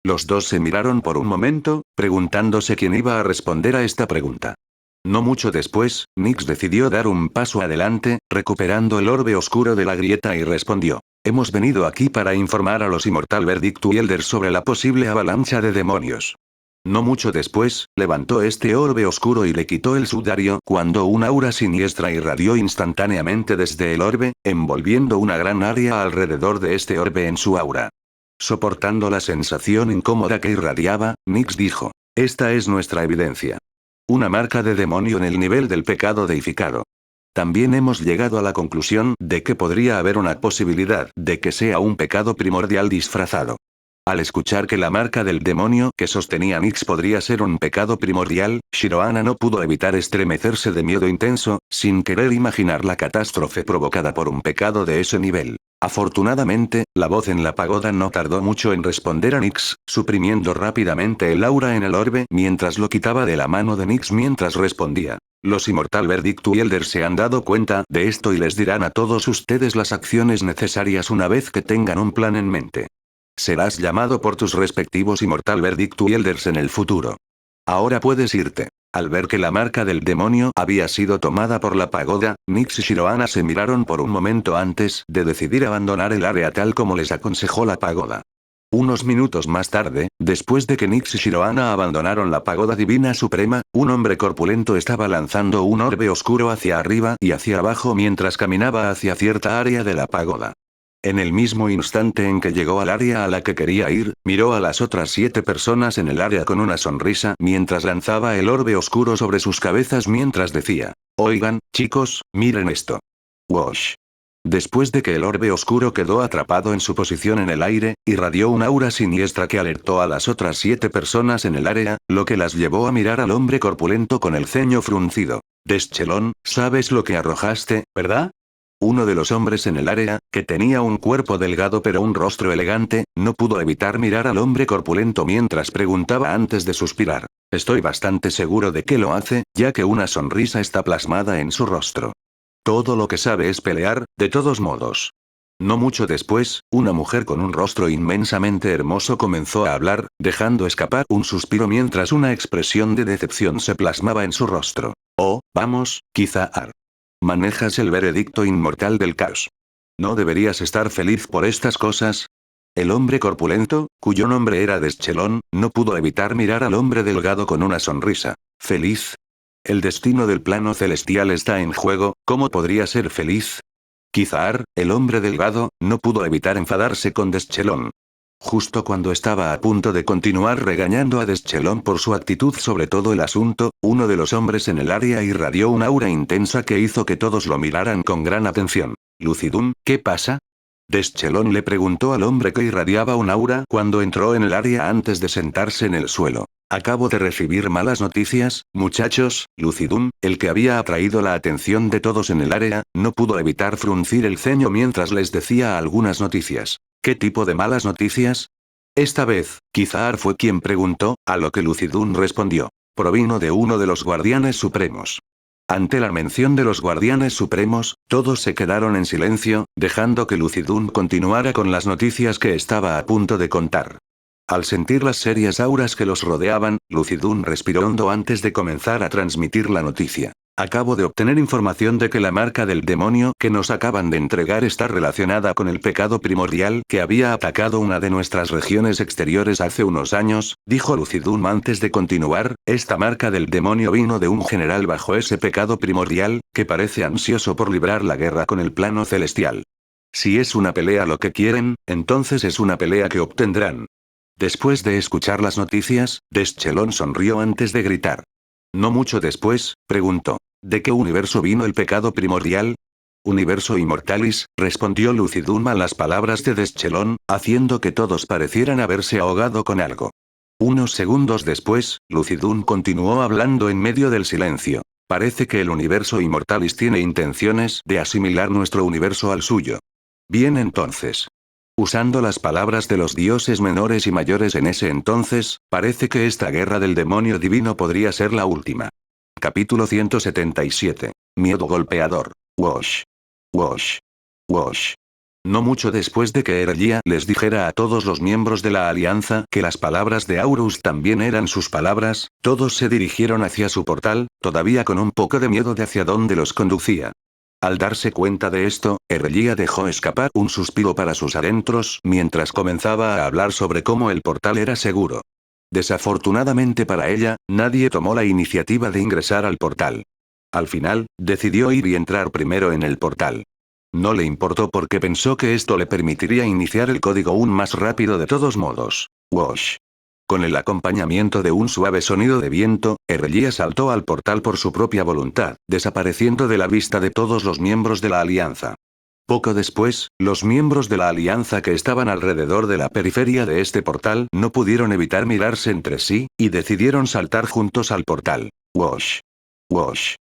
Los dos se miraron por un momento, preguntándose quién iba a responder a esta pregunta. No mucho después, Nix decidió dar un paso adelante, recuperando el orbe oscuro de la grieta y respondió: hemos venido aquí para informar a los Immortal Verdict Elders sobre la posible avalancha de demonios. No mucho después, levantó este orbe oscuro y le quitó el sudario cuando una aura siniestra irradió instantáneamente desde el orbe, envolviendo una gran área alrededor de este orbe en su aura. Soportando la sensación incómoda que irradiaba, Nix dijo: esta es nuestra evidencia. Una marca de demonio en el nivel del pecado deificado. También hemos llegado a la conclusión de que podría haber una posibilidad de que sea un pecado primordial disfrazado. Al escuchar que la marca del demonio que sostenía Nix podría ser un pecado primordial, Shiroana no pudo evitar estremecerse de miedo intenso, sin querer imaginar la catástrofe provocada por un pecado de ese nivel. Afortunadamente, la voz en la pagoda no tardó mucho en responder a Nix, suprimiendo rápidamente el aura en el orbe mientras lo quitaba de la mano de Nix mientras respondía. Los Immortal Verdict Elders se han dado cuenta de esto y les dirán a todos ustedes las acciones necesarias una vez que tengan un plan en mente. Serás llamado por tus respectivos Immortal Verdict Elders en el futuro. Ahora puedes irte. Al ver que la marca del demonio había sido tomada por la pagoda, Nix y Shiroana se miraron por un momento antes de decidir abandonar el área tal como les aconsejó la pagoda. Unos minutos más tarde, después de que Nix y Shiroana abandonaron la pagoda divina suprema, un hombre corpulento estaba lanzando un orbe oscuro hacia arriba y hacia abajo mientras caminaba hacia cierta área de la pagoda. En el mismo instante en que llegó al área a la que quería ir, miró a las otras 7 personas en el área con una sonrisa mientras lanzaba el orbe oscuro sobre sus cabezas mientras decía: oigan, chicos, miren esto. Wosh. Después de que el orbe oscuro quedó atrapado en su posición en el aire, irradió una aura siniestra que alertó a las otras 7 personas en el área, lo que las llevó a mirar al hombre corpulento con el ceño fruncido. Deschelón, ¿sabes lo que arrojaste, verdad? Uno de los hombres en el área, que tenía un cuerpo delgado pero un rostro elegante, no pudo evitar mirar al hombre corpulento mientras preguntaba antes de suspirar. Estoy bastante seguro de que lo hace, ya que una sonrisa está plasmada en su rostro. Todo lo que sabe es pelear, de todos modos. No mucho después, una mujer con un rostro inmensamente hermoso comenzó a hablar, dejando escapar un suspiro mientras una expresión de decepción se plasmaba en su rostro. Oh, vamos, Kizaar. Manejas el veredicto inmortal del caos. ¿No deberías estar feliz por estas cosas? El hombre corpulento, cuyo nombre era Deschelón, no pudo evitar mirar al hombre delgado con una sonrisa. ¿Feliz? El destino del plano celestial está en juego, ¿cómo podría ser feliz? Kizaar, el hombre delgado, no pudo evitar enfadarse con Deschelón. Justo cuando estaba a punto de continuar regañando a Deschelón por su actitud sobre todo el asunto, uno de los hombres en el área irradió una aura intensa que hizo que todos lo miraran con gran atención. Lucidum, ¿qué pasa? Deschelón le preguntó al hombre que irradiaba un aura cuando entró en el área antes de sentarse en el suelo. Acabo de recibir malas noticias, muchachos. Lucidum, el que había atraído la atención de todos en el área, no pudo evitar fruncir el ceño mientras les decía algunas noticias. ¿Qué tipo de malas noticias? Esta vez, Kizar fue quien preguntó, a lo que Lucidum respondió. Provino de uno de los guardianes supremos. Ante la mención de los guardianes supremos, todos se quedaron en silencio, dejando que Lucidum continuara con las noticias que estaba a punto de contar. Al sentir las serias auras que los rodeaban, Lucidum respiró hondo antes de comenzar a transmitir la noticia. Acabo de obtener información de que la marca del demonio que nos acaban de entregar está relacionada con el pecado primordial que había atacado una de nuestras regiones exteriores hace unos años, dijo Lucidum antes de continuar. Esta marca del demonio vino de un general bajo ese pecado primordial, que parece ansioso por librar la guerra con el plano celestial. Si es una pelea lo que quieren, entonces es una pelea que obtendrán. Después de escuchar las noticias, Deschelón sonrió antes de gritar. No mucho después, preguntó. ¿De qué universo vino el pecado primordial? Universo Immortalis, respondió Lucidum a las palabras de Deschelón, haciendo que todos parecieran haberse ahogado con algo. Unos segundos después, Lucidum continuó hablando en medio del silencio. Parece que el universo Immortalis tiene intenciones de asimilar nuestro universo al suyo. Bien entonces. Usando las palabras de los dioses menores y mayores en ese entonces, parece que esta guerra del demonio divino podría ser la última. Capítulo 177. Miedo golpeador. Wash. Wash. Wash. No mucho después de que Erlia les dijera a todos los miembros de la alianza que las palabras de Aurus también eran sus palabras, todos se dirigieron hacia su portal, todavía con un poco de miedo de hacia dónde los conducía. Al darse cuenta de esto, Erlia dejó escapar un suspiro para sus adentros mientras comenzaba a hablar sobre cómo el portal era seguro. Desafortunadamente para ella, nadie tomó la iniciativa de ingresar al portal. Al final, decidió ir y entrar primero en el portal. No le importó porque pensó que esto le permitiría iniciar el código aún más rápido de todos modos. Wash. Con el acompañamiento de un suave sonido de viento, Erlia saltó al portal por su propia voluntad, desapareciendo de la vista de todos los miembros de la alianza. Poco después, los miembros de la alianza que estaban alrededor de la periferia de este portal no pudieron evitar mirarse entre sí, y decidieron saltar juntos al portal. Wash. Wash.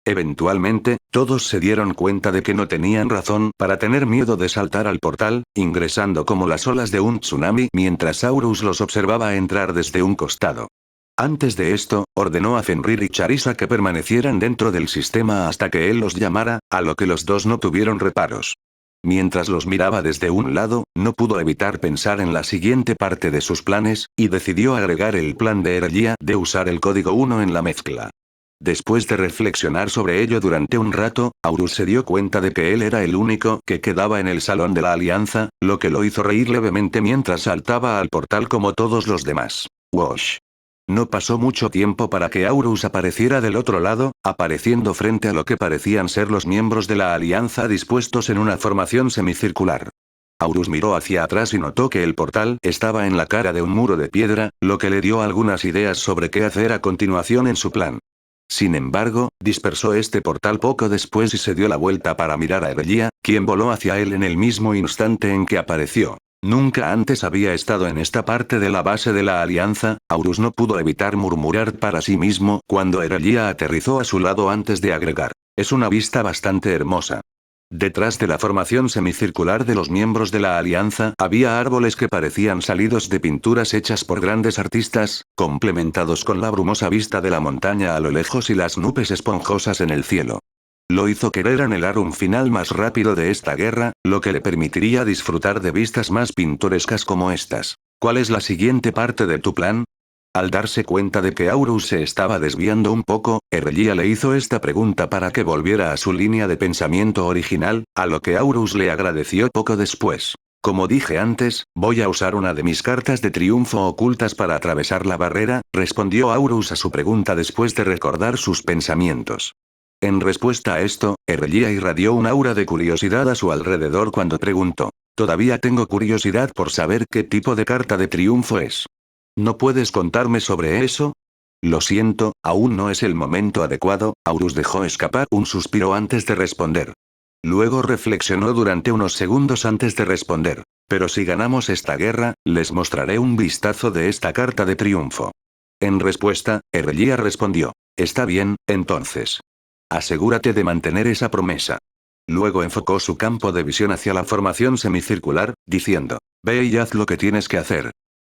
Eventualmente, todos se dieron cuenta de que no tenían razón para tener miedo de saltar al portal, ingresando como las olas de un tsunami mientras Aurus los observaba entrar desde un costado. Antes de esto, ordenó a Fenrir y Charissa que permanecieran dentro del sistema hasta que él los llamara, a lo que los dos no tuvieron reparos. Mientras los miraba desde un lado, no pudo evitar pensar en la siguiente parte de sus planes, y decidió agregar el plan de Erlia de usar el código 1 en la mezcla. Después de reflexionar sobre ello durante un rato, Aurus se dio cuenta de que él era el único que quedaba en el salón de la alianza, lo que lo hizo reír levemente mientras saltaba al portal como todos los demás. Wash. No pasó mucho tiempo para que Aurus apareciera del otro lado, apareciendo frente a lo que parecían ser los miembros de la alianza dispuestos en una formación semicircular. Aurus miró hacia atrás y notó que el portal estaba en la cara de un muro de piedra, lo que le dio algunas ideas sobre qué hacer a continuación en su plan. Sin embargo, dispersó este portal poco después y se dio la vuelta para mirar a Erlia, quien voló hacia él en el mismo instante en que apareció. Nunca antes había estado en esta parte de la base de la alianza. Aurus no pudo evitar murmurar para sí mismo cuando Erlia aterrizó a su lado antes de agregar. Es una vista bastante hermosa. Detrás de la formación semicircular de los miembros de la alianza, había árboles que parecían salidos de pinturas hechas por grandes artistas, complementados con la brumosa vista de la montaña a lo lejos y las nubes esponjosas en el cielo. Lo hizo querer anhelar un final más rápido de esta guerra, lo que le permitiría disfrutar de vistas más pintorescas como estas. ¿Cuál es la siguiente parte de tu plan? Al darse cuenta de que Aurus se estaba desviando un poco, Erlia le hizo esta pregunta para que volviera a su línea de pensamiento original, a lo que Aurus le agradeció poco después. Como dije antes, voy a usar una de mis cartas de triunfo ocultas para atravesar la barrera, respondió Aurus a su pregunta después de recordar sus pensamientos. En respuesta a esto, Erlia irradió un aura de curiosidad a su alrededor cuando preguntó. Todavía tengo curiosidad por saber qué tipo de carta de triunfo es. ¿No puedes contarme sobre eso? Lo siento, aún no es el momento adecuado. Aurus dejó escapar un suspiro antes de responder. Luego reflexionó durante unos segundos antes de responder. Pero si ganamos esta guerra, les mostraré un vistazo de esta carta de triunfo. En respuesta, Erlia respondió. Está bien, entonces. Asegúrate de mantener esa promesa. Luego enfocó su campo de visión hacia la formación semicircular, diciendo. Ve y haz lo que tienes que hacer.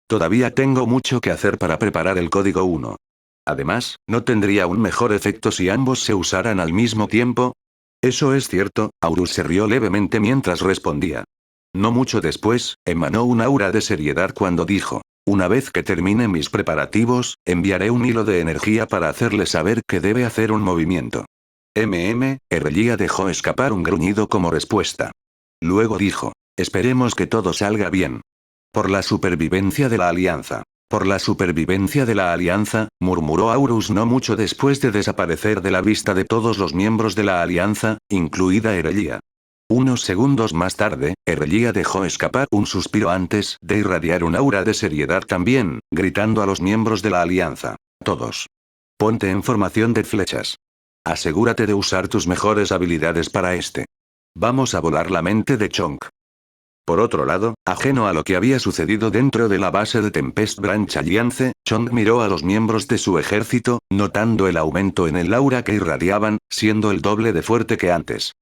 Todavía tengo mucho que hacer para preparar el código 1. Además, ¿no tendría un mejor efecto si ambos se usaran al mismo tiempo? Eso es cierto, Aurus se rió levemente mientras respondía. No mucho después, emanó un aura de seriedad cuando dijo. Una vez que termine mis preparativos, enviaré un hilo de energía para hacerle saber que debe hacer un movimiento. Erlia dejó escapar un gruñido como respuesta. Luego dijo. Esperemos que todo salga bien. Por la supervivencia de la alianza. Por la supervivencia de la alianza, murmuró Aurus no mucho después de desaparecer de la vista de todos los miembros de la alianza, incluida Erlia. Unos segundos más tarde, Erlia dejó escapar un suspiro antes de irradiar un aura de seriedad también, gritando a los miembros de la alianza. Todos. Ponte en formación de flechas. Asegúrate de usar tus mejores habilidades para este. Vamos a volar la mente de Chonk. Por otro lado, ajeno a lo que había sucedido dentro de la base de Tempest Branch Alliance, Chong miró a los miembros de su ejército, notando el aumento en el aura que irradiaban, siendo el doble de fuerte que antes.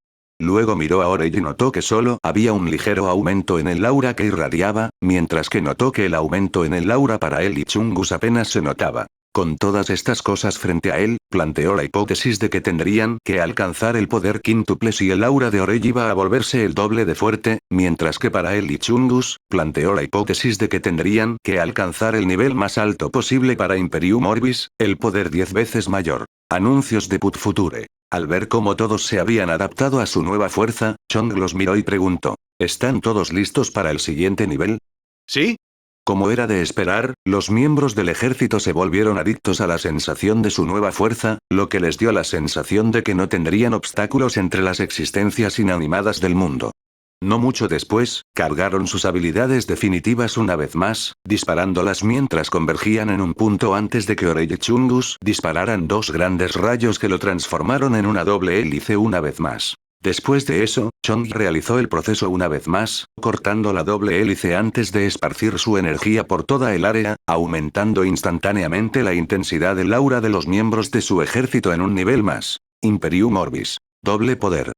Luego miró a Orei y notó que solo había un ligero aumento en el aura que irradiaba, mientras que notó que el aumento en el aura para él y Chungus apenas se notaba. Con todas estas cosas frente a él, planteó la hipótesis de que tendrían que alcanzar el poder quíntuple si el aura de Orei iba a volverse el doble de fuerte, mientras que para él y Chungus, planteó la hipótesis de que tendrían que alcanzar el nivel más alto posible para Imperium Orbis, el poder 10 veces mayor. Anuncios de Put Future. Al ver cómo todos se habían adaptado a su nueva fuerza, Chong los miró y preguntó, ¿están todos listos para el siguiente nivel? ¿Sí? Como era de esperar, los miembros del ejército se volvieron adictos a la sensación de su nueva fuerza, lo que les dio la sensación de que no tendrían obstáculos entre las existencias inanimadas del mundo. No mucho después, cargaron sus habilidades definitivas una vez más, disparándolas mientras convergían en un punto antes de que Orei y Chungus dispararan dos grandes rayos que lo transformaron en una doble hélice una vez más. Después de eso, Chong realizó el proceso una vez más, cortando la doble hélice antes de esparcir su energía por toda el área, aumentando instantáneamente la intensidad del aura de los miembros de su ejército en un nivel más. Imperium Orbis. Doble poder.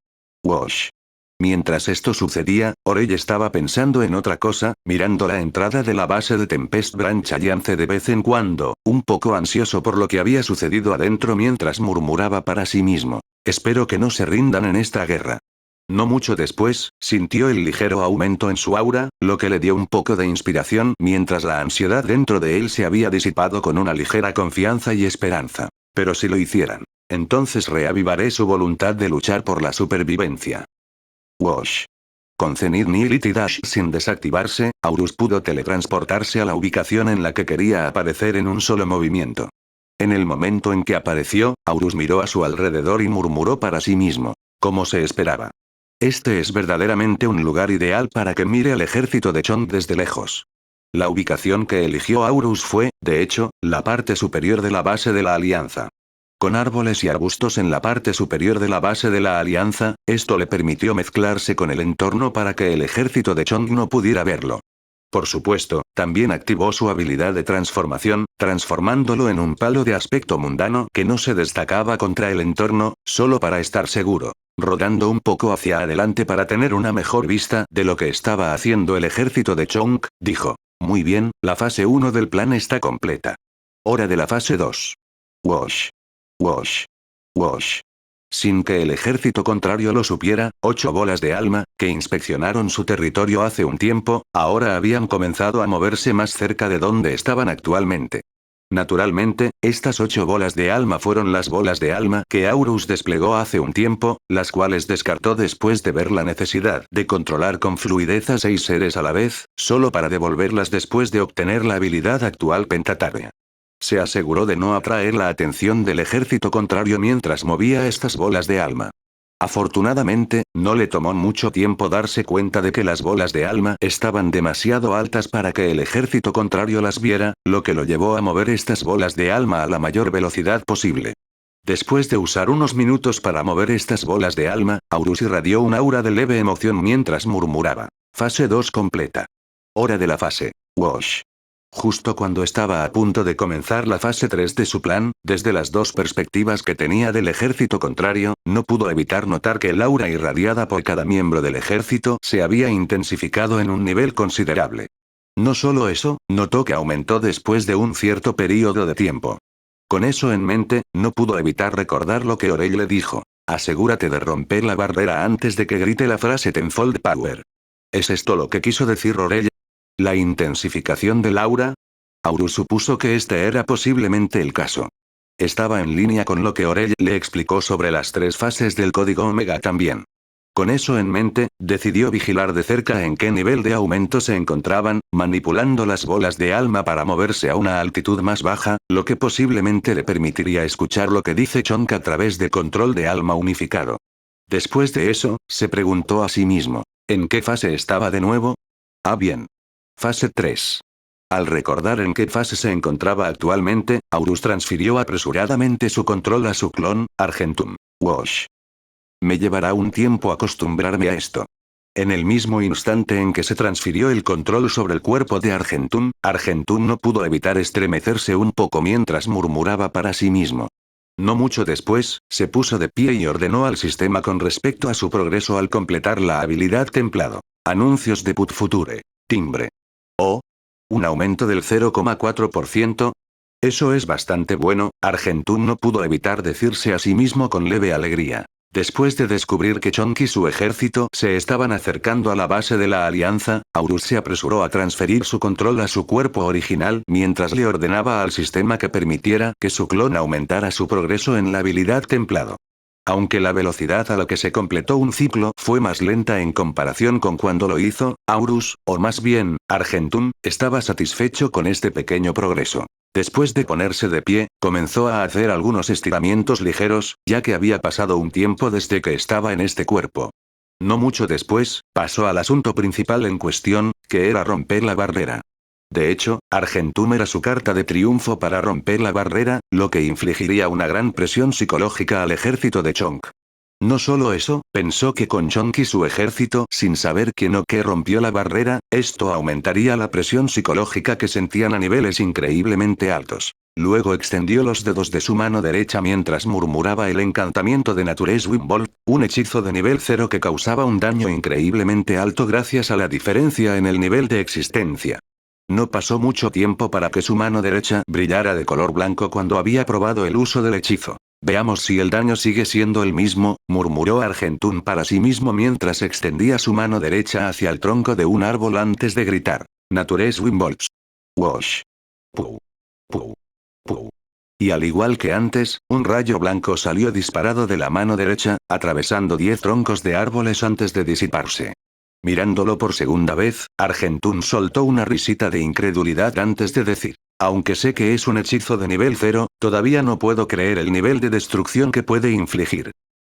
Wash. Mientras esto sucedía, Orei estaba pensando en otra cosa, mirando la entrada de la base de Tempest Branch Alliance de vez en cuando, un poco ansioso por lo que había sucedido adentro mientras murmuraba para sí mismo. Espero que no se rindan en esta guerra. No mucho después, sintió el ligero aumento en su aura, lo que le dio un poco de inspiración mientras la ansiedad dentro de él se había disipado con una ligera confianza y esperanza. Pero si lo hicieran, entonces reavivaré su voluntad de luchar por la supervivencia. Wash. Con Zenith Nihility Dash sin desactivarse, Aurus pudo teletransportarse a la ubicación en la que quería aparecer en un solo movimiento. En el momento en que apareció, Aurus miró a su alrededor y murmuró para sí mismo. Como se esperaba. Este es verdaderamente un lugar ideal para que mire al ejército de Chong desde lejos. La ubicación que eligió Aurus fue, de hecho, la parte superior de la base de la alianza. Con árboles y arbustos en la parte superior de la base de la alianza, esto le permitió mezclarse con el entorno para que el ejército de Chong no pudiera verlo. Por supuesto, también activó su habilidad de transformación, transformándolo en un palo de aspecto mundano que no se destacaba contra el entorno, solo para estar seguro. Rodando un poco hacia adelante para tener una mejor vista de lo que estaba haciendo el ejército de Chong, dijo. Muy bien, la fase 1 del plan está completa. Hora de la fase 2. Wash. Wash. Wash. Sin que el ejército contrario lo supiera, 8 bolas de alma, que inspeccionaron su territorio hace un tiempo, ahora habían comenzado a moverse más cerca de donde estaban actualmente. Naturalmente, estas 8 bolas de alma fueron las bolas de alma que Aurus desplegó hace un tiempo, las cuales descartó después de ver la necesidad de controlar con fluidez a 6 seres a la vez, solo para devolverlas después de obtener la habilidad actual Pentatarea. Se aseguró de no atraer la atención del ejército contrario mientras movía estas bolas de alma. Afortunadamente, no le tomó mucho tiempo darse cuenta de que las bolas de alma estaban demasiado altas para que el ejército contrario las viera, lo que lo llevó a mover estas bolas de alma a la mayor velocidad posible. Después de usar unos minutos para mover estas bolas de alma, Aurus irradió un aura de leve emoción mientras murmuraba. Fase 2 completa. Hora de la fase. Wash. Justo cuando estaba a punto de comenzar la fase 3 de su plan, desde las dos perspectivas que tenía del ejército contrario, no pudo evitar notar que el aura irradiada por cada miembro del ejército se había intensificado en un nivel considerable. No solo eso, notó que aumentó después de un cierto período de tiempo. Con eso en mente, no pudo evitar recordar lo que Orell le dijo. Asegúrate de romper la barrera antes de que grite la frase Tenfold Power. ¿Es esto lo que quiso decir Orell? ¿La intensificación del aura? Aurus supuso que este era posiblemente el caso. Estaba en línea con lo que Orell le explicó sobre las 3 fases del código Omega también. Con eso en mente, decidió vigilar de cerca en qué nivel de aumento se encontraban, manipulando las bolas de alma para moverse a una altitud más baja, lo que posiblemente le permitiría escuchar lo que dice Chonk a través de control de alma unificado. Después de eso, se preguntó a sí mismo, ¿en qué fase estaba de nuevo? Ah, bien. Fase 3. Al recordar en qué fase se encontraba actualmente, Aurus transfirió apresuradamente su control a su clon, Argentum. Wash. Me llevará un tiempo acostumbrarme a esto. En el mismo instante en que se transfirió el control sobre el cuerpo de Argentum, Argentum no pudo evitar estremecerse un poco mientras murmuraba para sí mismo. No mucho después, se puso de pie y ordenó al sistema con respecto a su progreso al completar la habilidad templado. Anuncios de Put Future. Timbre. Oh. Un aumento del 0,4%. Eso es bastante bueno, Argentum no pudo evitar decirse a sí mismo con leve alegría. Después de descubrir que Chonk y su ejército se estaban acercando a la base de la alianza, Aurus se apresuró a transferir su control a su cuerpo original mientras le ordenaba al sistema que permitiera que su clon aumentara su progreso en la habilidad templado. Aunque la velocidad a la que se completó un ciclo fue más lenta en comparación con cuando lo hizo, Aurus, o más bien, Argentum, estaba satisfecho con este pequeño progreso. Después de ponerse de pie, comenzó a hacer algunos estiramientos ligeros, ya que había pasado un tiempo desde que estaba en este cuerpo. No mucho después, pasó al asunto principal en cuestión, que era romper la barrera. De hecho, Argentum era su carta de triunfo para romper la barrera, lo que infligiría una gran presión psicológica al ejército de Chonk. No solo eso, pensó que con Chonk y su ejército, sin saber quién o qué rompió la barrera, esto aumentaría la presión psicológica que sentían a niveles increíblemente altos. Luego extendió los dedos de su mano derecha mientras murmuraba el encantamiento de Nature's Wimball, un hechizo de nivel 0 que causaba un daño increíblemente alto gracias a la diferencia en el nivel de existencia. No pasó mucho tiempo para que su mano derecha brillara de color blanco cuando había probado el uso del hechizo. Veamos si el daño sigue siendo el mismo, murmuró Argentum para sí mismo mientras extendía su mano derecha hacia el tronco de un árbol antes de gritar. Nature's Wimbolts. Wash. Puu. Puu. Puu. Y al igual que antes, un rayo blanco salió disparado de la mano derecha, atravesando 10 troncos de árboles antes de disiparse. Mirándolo por segunda vez, Argentum soltó una risita de incredulidad antes de decir. Aunque sé que es un hechizo de nivel 0, todavía no puedo creer el nivel de destrucción que puede infligir.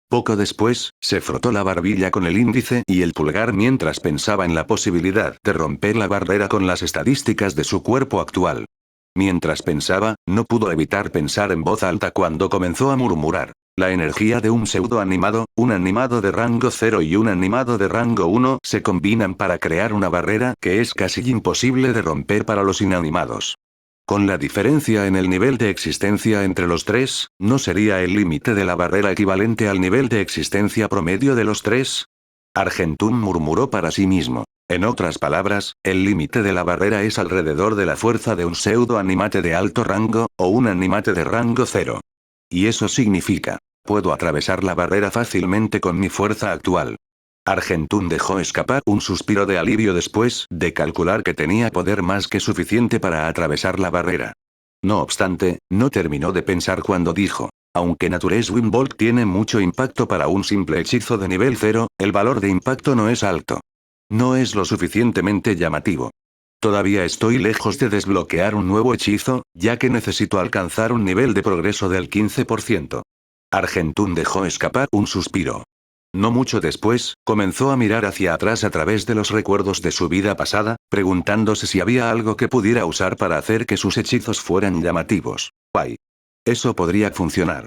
Poco después, se frotó la barbilla con el índice y el pulgar mientras pensaba en la posibilidad de romper la barrera con las estadísticas de su cuerpo actual. Mientras pensaba, no pudo evitar pensar en voz alta cuando comenzó a murmurar. La energía de un pseudo animado, un animado de rango 0 y un animado de rango 1 se combinan para crear una barrera que es casi imposible de romper para los inanimados. Con la diferencia en el nivel de existencia entre los tres, ¿no sería el límite de la barrera equivalente al nivel de existencia promedio de los tres? Argentum murmuró para sí mismo. En otras palabras, el límite de la barrera es alrededor de la fuerza de un pseudo animate de alto rango, o un animate de rango 0. Y eso significa, puedo atravesar la barrera fácilmente con mi fuerza actual. Argentum dejó escapar un suspiro de alivio después de calcular que tenía poder más que suficiente para atravesar la barrera. No obstante, no terminó de pensar cuando dijo, aunque Nature's Wimbolt tiene mucho impacto para un simple hechizo de nivel 0, el valor de impacto no es alto. No es lo suficientemente llamativo. Todavía estoy lejos de desbloquear un nuevo hechizo, ya que necesito alcanzar un nivel de progreso del 15%. Argentum dejó escapar un suspiro. No mucho después, comenzó a mirar hacia atrás a través de los recuerdos de su vida pasada, preguntándose si había algo que pudiera usar para hacer que sus hechizos fueran llamativos. ¡Ay! Eso podría funcionar.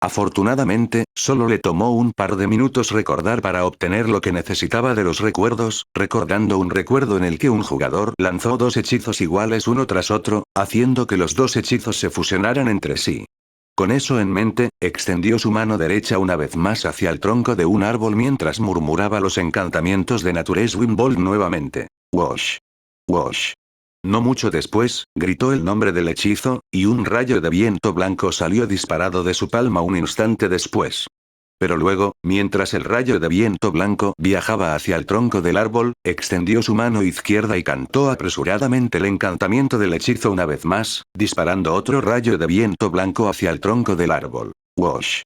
Afortunadamente, solo le tomó un par de minutos recordar para obtener lo que necesitaba de los recuerdos, recordando un recuerdo en el que un jugador lanzó dos hechizos iguales uno tras otro, haciendo que los dos hechizos se fusionaran entre sí. Con eso en mente, extendió su mano derecha una vez más hacia el tronco de un árbol mientras murmuraba los encantamientos de Nature's Wind nuevamente. Wash. Wash. No mucho después, gritó el nombre del hechizo, y un rayo de viento blanco salió disparado de su palma un instante después. Pero luego, mientras el rayo de viento blanco viajaba hacia el tronco del árbol, extendió su mano izquierda y cantó apresuradamente el encantamiento del hechizo una vez más, disparando otro rayo de viento blanco hacia el tronco del árbol. Wash.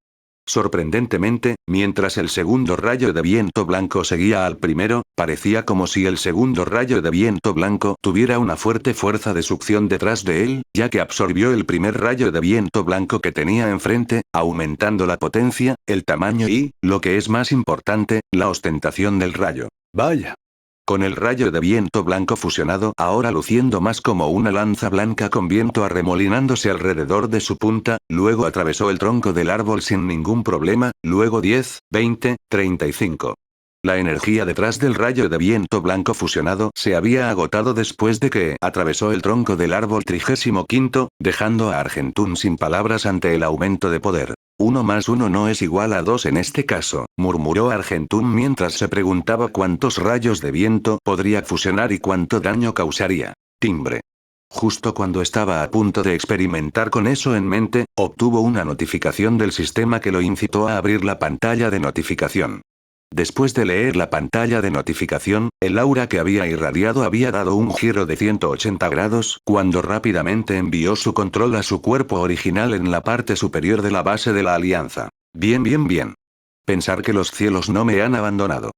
Sorprendentemente, mientras el segundo rayo de viento blanco seguía al primero, parecía como si el segundo rayo de viento blanco tuviera una fuerte fuerza de succión detrás de él, ya que absorbió el primer rayo de viento blanco que tenía enfrente, aumentando la potencia, el tamaño y, lo que es más importante, la ostentación del rayo. Vaya. Con el rayo de viento blanco fusionado ahora luciendo más como una lanza blanca con viento arremolinándose alrededor de su punta, luego atravesó el tronco del árbol sin ningún problema, luego 10, 20, 35. La energía detrás del rayo de viento blanco fusionado se había agotado después de que atravesó el tronco del árbol 35, dejando a Argentún sin palabras ante el aumento de poder. 1 más 1 no es igual a 2 en este caso, murmuró Argentún mientras se preguntaba cuántos rayos de viento podría fusionar y cuánto daño causaría. Timbre. Justo cuando estaba a punto de experimentar con eso en mente, obtuvo una notificación del sistema que lo incitó a abrir la pantalla de notificación. Después de leer la pantalla de notificación, el aura que había irradiado había dado un giro de 180 grados, cuando rápidamente envió su control a su cuerpo original en la parte superior de la base de la alianza. Bien, bien, bien. Pensar que los cielos no me han abandonado.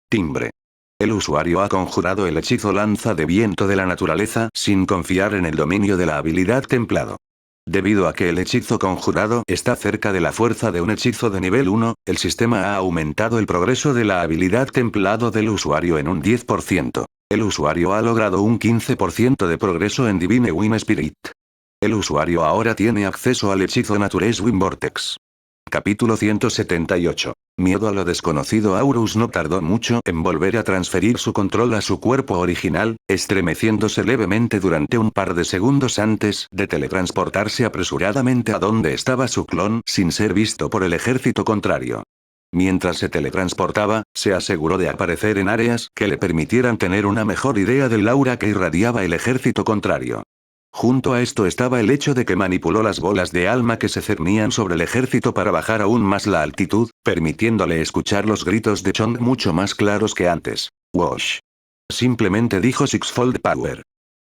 Timbre. El usuario ha conjurado el hechizo lanza de viento de la naturaleza sin confiar en el dominio de la habilidad templado. Debido a que el hechizo conjurado está cerca de la fuerza de un hechizo de nivel 1, el sistema ha aumentado el progreso de la habilidad templado del usuario en un 10%. El usuario ha logrado un 15% de progreso en Divine Wind Spirit. El usuario ahora tiene acceso al hechizo Nature's Wind Vortex. Capítulo 178. Miedo a lo desconocido. Aurus no tardó mucho en volver a transferir su control a su cuerpo original, estremeciéndose levemente durante un par de segundos antes de teletransportarse apresuradamente a donde estaba su clon sin ser visto por el ejército contrario. Mientras se teletransportaba, se aseguró de aparecer en áreas que le permitieran tener una mejor idea del aura que irradiaba el ejército contrario. Junto a esto estaba el hecho de que manipuló las bolas de alma que se cernían sobre el ejército para bajar aún más la altitud, permitiéndole escuchar los gritos de Chong mucho más claros que antes. Wash. Simplemente dijo Sixfold Power.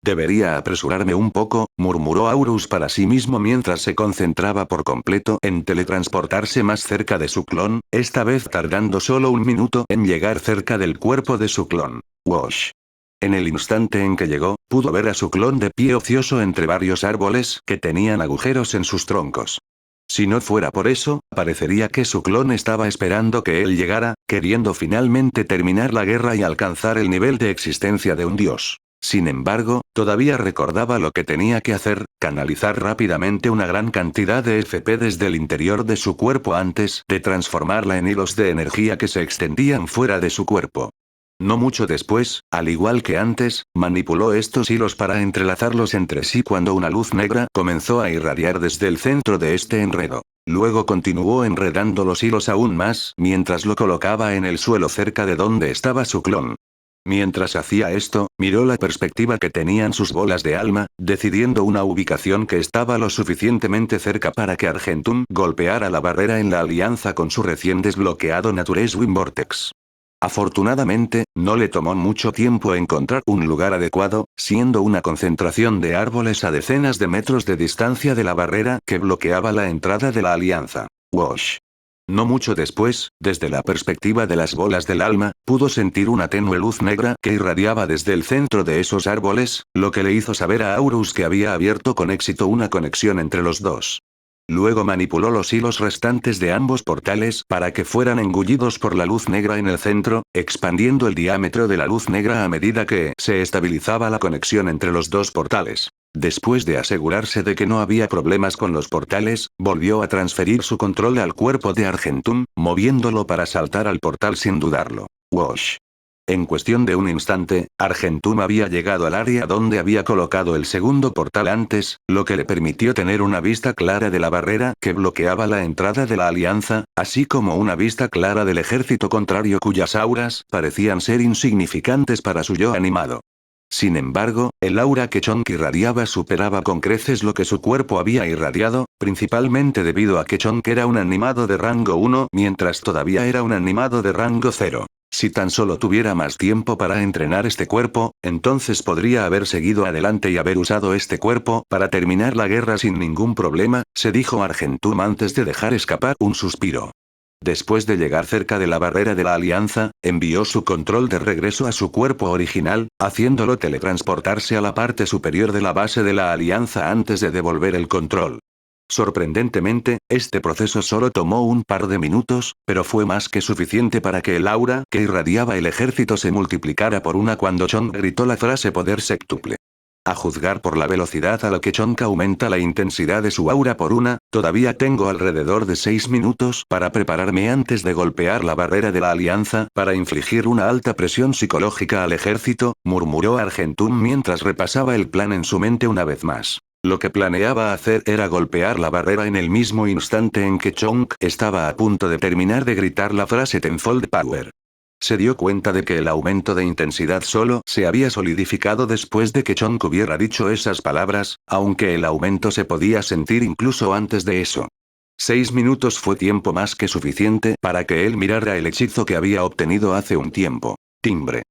Debería apresurarme un poco, murmuró Aurus para sí mismo mientras se concentraba por completo en teletransportarse más cerca de su clon, esta vez tardando solo un minuto en llegar cerca del cuerpo de su clon. Wash. En el instante en que llegó, pudo ver a su clon de pie ocioso entre varios árboles que tenían agujeros en sus troncos. Si no fuera por eso, parecería que su clon estaba esperando que él llegara, queriendo finalmente terminar la guerra y alcanzar el nivel de existencia de un dios. Sin embargo, todavía recordaba lo que tenía que hacer, canalizar rápidamente una gran cantidad de FP desde el interior de su cuerpo antes de transformarla en hilos de energía que se extendían fuera de su cuerpo. No mucho después, al igual que antes, manipuló estos hilos para entrelazarlos entre sí cuando una luz negra comenzó a irradiar desde el centro de este enredo. Luego continuó enredando los hilos aún más mientras lo colocaba en el suelo cerca de donde estaba su clon. Mientras hacía esto, miró la perspectiva que tenían sus bolas de alma, decidiendo una ubicación que estaba lo suficientemente cerca para que Argentún golpeara la barrera en la alianza con su recién desbloqueado Nature's Wind Vortex. Afortunadamente, no le tomó mucho tiempo encontrar un lugar adecuado, siendo una concentración de árboles a decenas de metros de distancia de la barrera que bloqueaba la entrada de la alianza. Wash. No mucho después, desde la perspectiva de las bolas del alma, pudo sentir una tenue luz negra que irradiaba desde el centro de esos árboles, lo que le hizo saber a Aurus que había abierto con éxito una conexión entre los dos. Luego manipuló los hilos restantes de ambos portales para que fueran engullidos por la luz negra en el centro, expandiendo el diámetro de la luz negra a medida que se estabilizaba la conexión entre los dos portales. Después de asegurarse de que no había problemas con los portales, volvió a transferir su control al cuerpo de Argentum, moviéndolo para saltar al portal sin dudarlo. Wash. En cuestión de un instante, Argentum había llegado al área donde había colocado el segundo portal antes, lo que le permitió tener una vista clara de la barrera que bloqueaba la entrada de la alianza, así como una vista clara del ejército contrario cuyas auras parecían ser insignificantes para su yo animado. Sin embargo, el aura que Chonk irradiaba superaba con creces lo que su cuerpo había irradiado, principalmente debido a que Chonk era un animado de rango 1 mientras todavía era un animado de rango 0. Si tan solo tuviera más tiempo para entrenar este cuerpo, entonces podría haber seguido adelante y haber usado este cuerpo para terminar la guerra sin ningún problema, se dijo Argentum antes de dejar escapar un suspiro. Después de llegar cerca de la barrera de la alianza, envió su control de regreso a su cuerpo original, haciéndolo teletransportarse a la parte superior de la base de la alianza antes de devolver el control. Sorprendentemente, este proceso solo tomó un par de minutos, pero fue más que suficiente para que el aura que irradiaba el ejército se multiplicara por una cuando Chonk gritó la frase poder séptuple. A juzgar por la velocidad a la que Chonk aumenta la intensidad de su aura por una, todavía tengo alrededor de 6 minutos para prepararme antes de golpear la barrera de la alianza para infligir una alta presión psicológica al ejército, murmuró Argentum mientras repasaba el plan en su mente una vez más. Lo que planeaba hacer era golpear la barrera en el mismo instante en que Chonk estaba a punto de terminar de gritar la frase Tenfold Power. Se dio cuenta de que el aumento de intensidad solo se había solidificado después de que Chonk hubiera dicho esas palabras, aunque el aumento se podía sentir incluso antes de eso. 6 minutos fue tiempo más que suficiente para que él mirara el hechizo que había obtenido hace un tiempo. Timbre.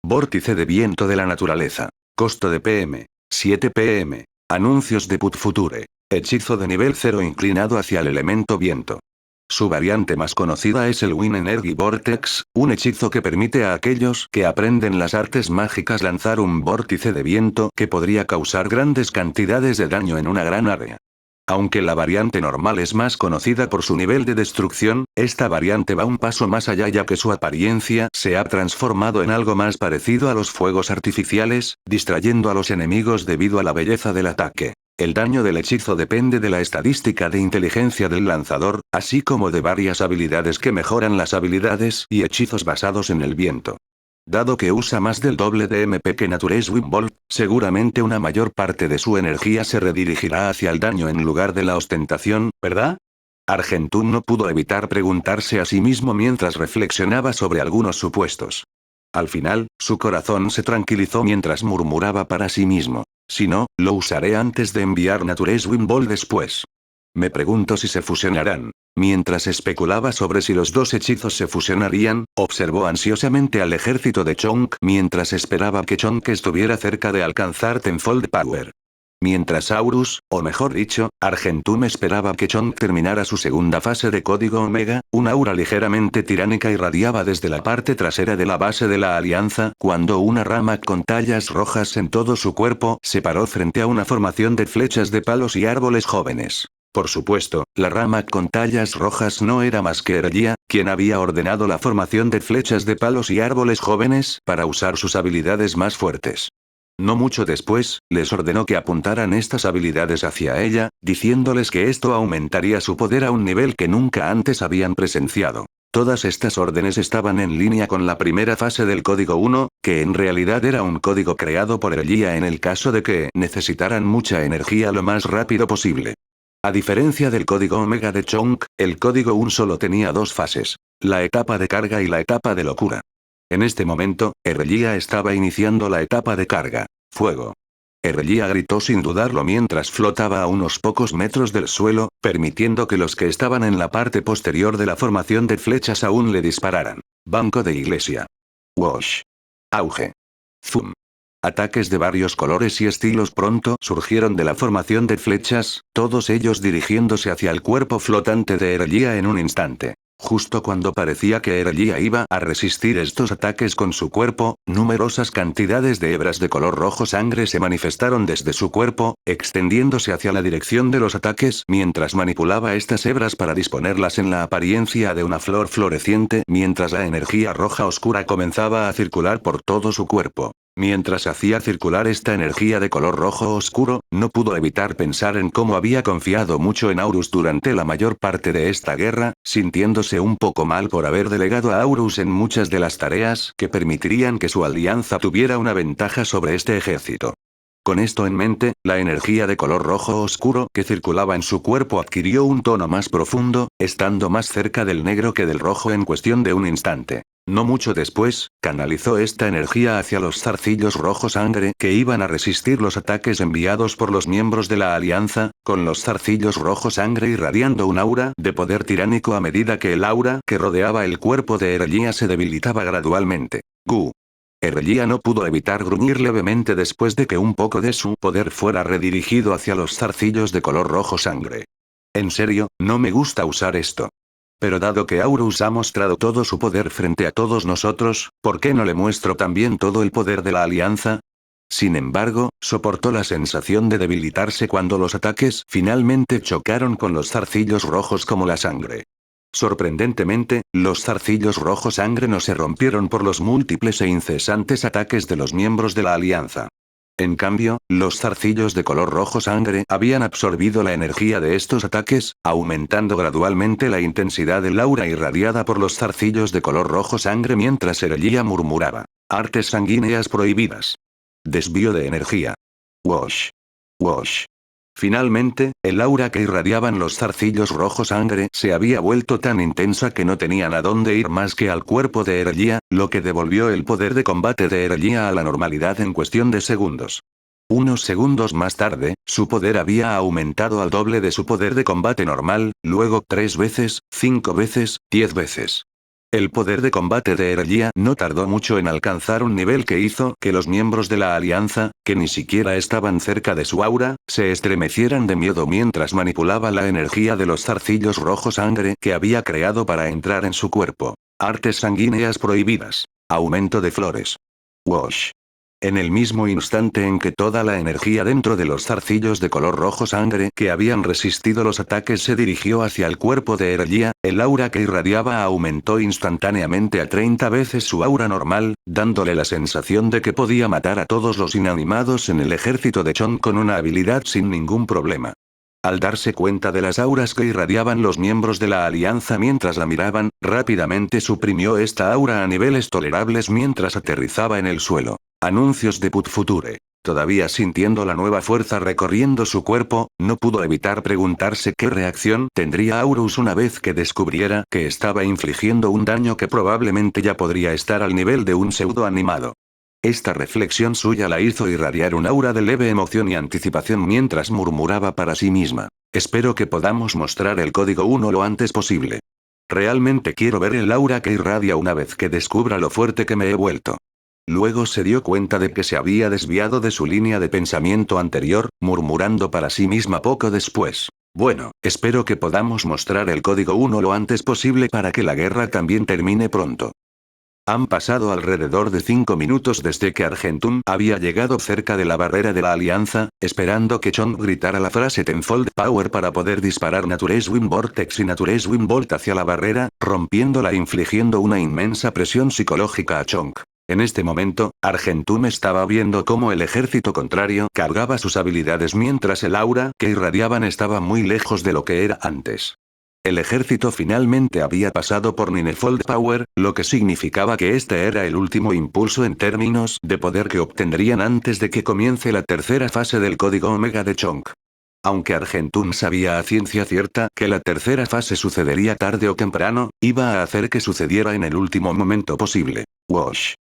Vórtice de viento de la naturaleza. Costo de PM. 7 PM. Anuncios de Put Future. Hechizo de nivel 0 inclinado hacia el elemento viento. Su variante más conocida es el Wind Energy Vortex, un hechizo que permite a aquellos que aprenden las artes mágicas lanzar un vórtice de viento que podría causar grandes cantidades de daño en una gran área. Aunque la variante normal es más conocida por su nivel de destrucción, esta variante va un paso más allá ya que su apariencia se ha transformado en algo más parecido a los fuegos artificiales, distrayendo a los enemigos debido a la belleza del ataque. El daño del hechizo depende de la estadística de inteligencia del lanzador, así como de varias habilidades que mejoran las habilidades y hechizos basados en el viento. Dado que usa más del doble de MP que Nature's Wind, seguramente una mayor parte de su energía se redirigirá hacia el daño en lugar de la ostentación, ¿verdad? Argentum no pudo evitar preguntarse a sí mismo mientras reflexionaba sobre algunos supuestos. Al final, su corazón se tranquilizó mientras murmuraba para sí mismo. Si no, lo usaré antes de enviar Nature's Wind después. Me pregunto si se fusionarán. Mientras especulaba sobre si los dos hechizos se fusionarían, observó ansiosamente al ejército de Chonk mientras esperaba que Chonk estuviera cerca de alcanzar Tenfold Power. Mientras Aurus, o mejor dicho, Argentum esperaba que Chonk terminara su segunda fase de código Omega, una aura ligeramente tiránica irradiaba desde la parte trasera de la base de la alianza, cuando una rama con tallas rojas en todo su cuerpo se paró frente a una formación de flechas de palos y árboles jóvenes. Por supuesto, la rama con tallas rojas no era más que Erlia, quien había ordenado la formación de flechas de palos y árboles jóvenes para usar sus habilidades más fuertes. No mucho después, les ordenó que apuntaran estas habilidades hacia ella, diciéndoles que esto aumentaría su poder a un nivel que nunca antes habían presenciado. Todas estas órdenes estaban en línea con la primera fase del código 1, que en realidad era un código creado por Erlia en el caso de que necesitaran mucha energía lo más rápido posible. A diferencia del código Omega de Chonk, el código 1 solo tenía dos fases, la etapa de carga y la etapa de locura. En este momento, Erlia estaba iniciando la etapa de carga. Fuego. Erlia gritó sin dudarlo mientras flotaba a unos pocos metros del suelo, permitiendo que los que estaban en la parte posterior de la formación de flechas aún le dispararan. Banco de iglesia. Wash. Auge. Zoom. Ataques de varios colores y estilos pronto surgieron de la formación de flechas, todos ellos dirigiéndose hacia el cuerpo flotante de Erlia en un instante. Justo cuando parecía que Erlia iba a resistir estos ataques con su cuerpo, numerosas cantidades de hebras de color rojo sangre se manifestaron desde su cuerpo, extendiéndose hacia la dirección de los ataques mientras manipulaba estas hebras para disponerlas en la apariencia de una flor floreciente mientras la energía roja oscura comenzaba a circular por todo su cuerpo. Mientras hacía circular esta energía de color rojo oscuro, no pudo evitar pensar en cómo había confiado mucho en Aurus durante la mayor parte de esta guerra, sintiéndose un poco mal por haber delegado a Aurus en muchas de las tareas que permitirían que su alianza tuviera una ventaja sobre este ejército. Con esto en mente, la energía de color rojo oscuro que circulaba en su cuerpo adquirió un tono más profundo, estando más cerca del negro que del rojo en cuestión de un instante. No mucho después, canalizó esta energía hacia los zarcillos rojo sangre que iban a resistir los ataques enviados por los miembros de la alianza, con los zarcillos rojo sangre irradiando un aura de poder tiránico a medida que el aura que rodeaba el cuerpo de Erlia se debilitaba gradualmente. Gu. Erlia no pudo evitar gruñir levemente después de que un poco de su poder fuera redirigido hacia los zarcillos de color rojo sangre. En serio, no me gusta usar esto. Pero dado que Aurus ha mostrado todo su poder frente a todos nosotros, ¿por qué no le muestro también todo el poder de la alianza? Sin embargo, soportó la sensación de debilitarse cuando los ataques finalmente chocaron con los zarcillos rojos como la sangre. Sorprendentemente, los zarcillos rojo sangre no se rompieron por los múltiples e incesantes ataques de los miembros de la alianza. En cambio, los zarcillos de color rojo sangre habían absorbido la energía de estos ataques, aumentando gradualmente la intensidad del aura irradiada por los zarcillos de color rojo sangre mientras Erlia murmuraba. Artes sanguíneas prohibidas. Desvío de energía. Wash. Wash. Finalmente, el aura que irradiaban los zarcillos rojo sangre se había vuelto tan intensa que no tenían a dónde ir más que al cuerpo de Erlia, lo que devolvió el poder de combate de Erlia a la normalidad en cuestión de segundos. Unos segundos más tarde, su poder había aumentado al doble de su poder de combate normal, luego 3 veces, 5 veces, 10 veces. El poder de combate de Erlia no tardó mucho en alcanzar un nivel que hizo que los miembros de la alianza, que ni siquiera estaban cerca de su aura, se estremecieran de miedo mientras manipulaba la energía de los zarcillos rojo sangre que había creado para entrar en su cuerpo. Artes sanguíneas prohibidas. Aumento de flores. Wash. En el mismo instante en que toda la energía dentro de los zarcillos de color rojo sangre que habían resistido los ataques se dirigió hacia el cuerpo de Erlia, el aura que irradiaba aumentó instantáneamente a 30 veces su aura normal, dándole la sensación de que podía matar a todos los inanimados en el ejército de Chong con una habilidad sin ningún problema. Al darse cuenta de las auras que irradiaban los miembros de la alianza mientras la miraban, rápidamente suprimió esta aura a niveles tolerables mientras aterrizaba en el suelo. Anuncios de Put Future. Todavía sintiendo la nueva fuerza recorriendo su cuerpo, no pudo evitar preguntarse qué reacción tendría Aurus una vez que descubriera que estaba infligiendo un daño que probablemente ya podría estar al nivel de un pseudo animado. Esta reflexión suya la hizo irradiar un aura de leve emoción y anticipación mientras murmuraba para sí misma. Espero que podamos mostrar el código 1 lo antes posible. Realmente quiero ver el aura que irradia una vez que descubra lo fuerte que me he vuelto. Luego se dio cuenta de que se había desviado de su línea de pensamiento anterior, murmurando para sí misma poco después. Bueno, espero que podamos mostrar el código 1 lo antes posible para que la guerra también termine pronto. Han pasado alrededor de 5 minutos desde que Argentum había llegado cerca de la barrera de la alianza, esperando que Chong gritara la frase Tenfold Power para poder disparar Naturous Wind Vortex y Naturous Wind Bolt hacia la barrera, rompiéndola e infligiendo una inmensa presión psicológica a Chong. En este momento, Argentum estaba viendo cómo el ejército contrario cargaba sus habilidades mientras el aura que irradiaban estaba muy lejos de lo que era antes. El ejército finalmente había pasado por Ninefold Power, lo que significaba que este era el último impulso en términos de poder que obtendrían antes de que comience la tercera fase del código Omega de Chong. Aunque Argentum sabía a ciencia cierta que la tercera fase sucedería tarde o temprano, iba a hacer que sucediera en el último momento posible. Wash.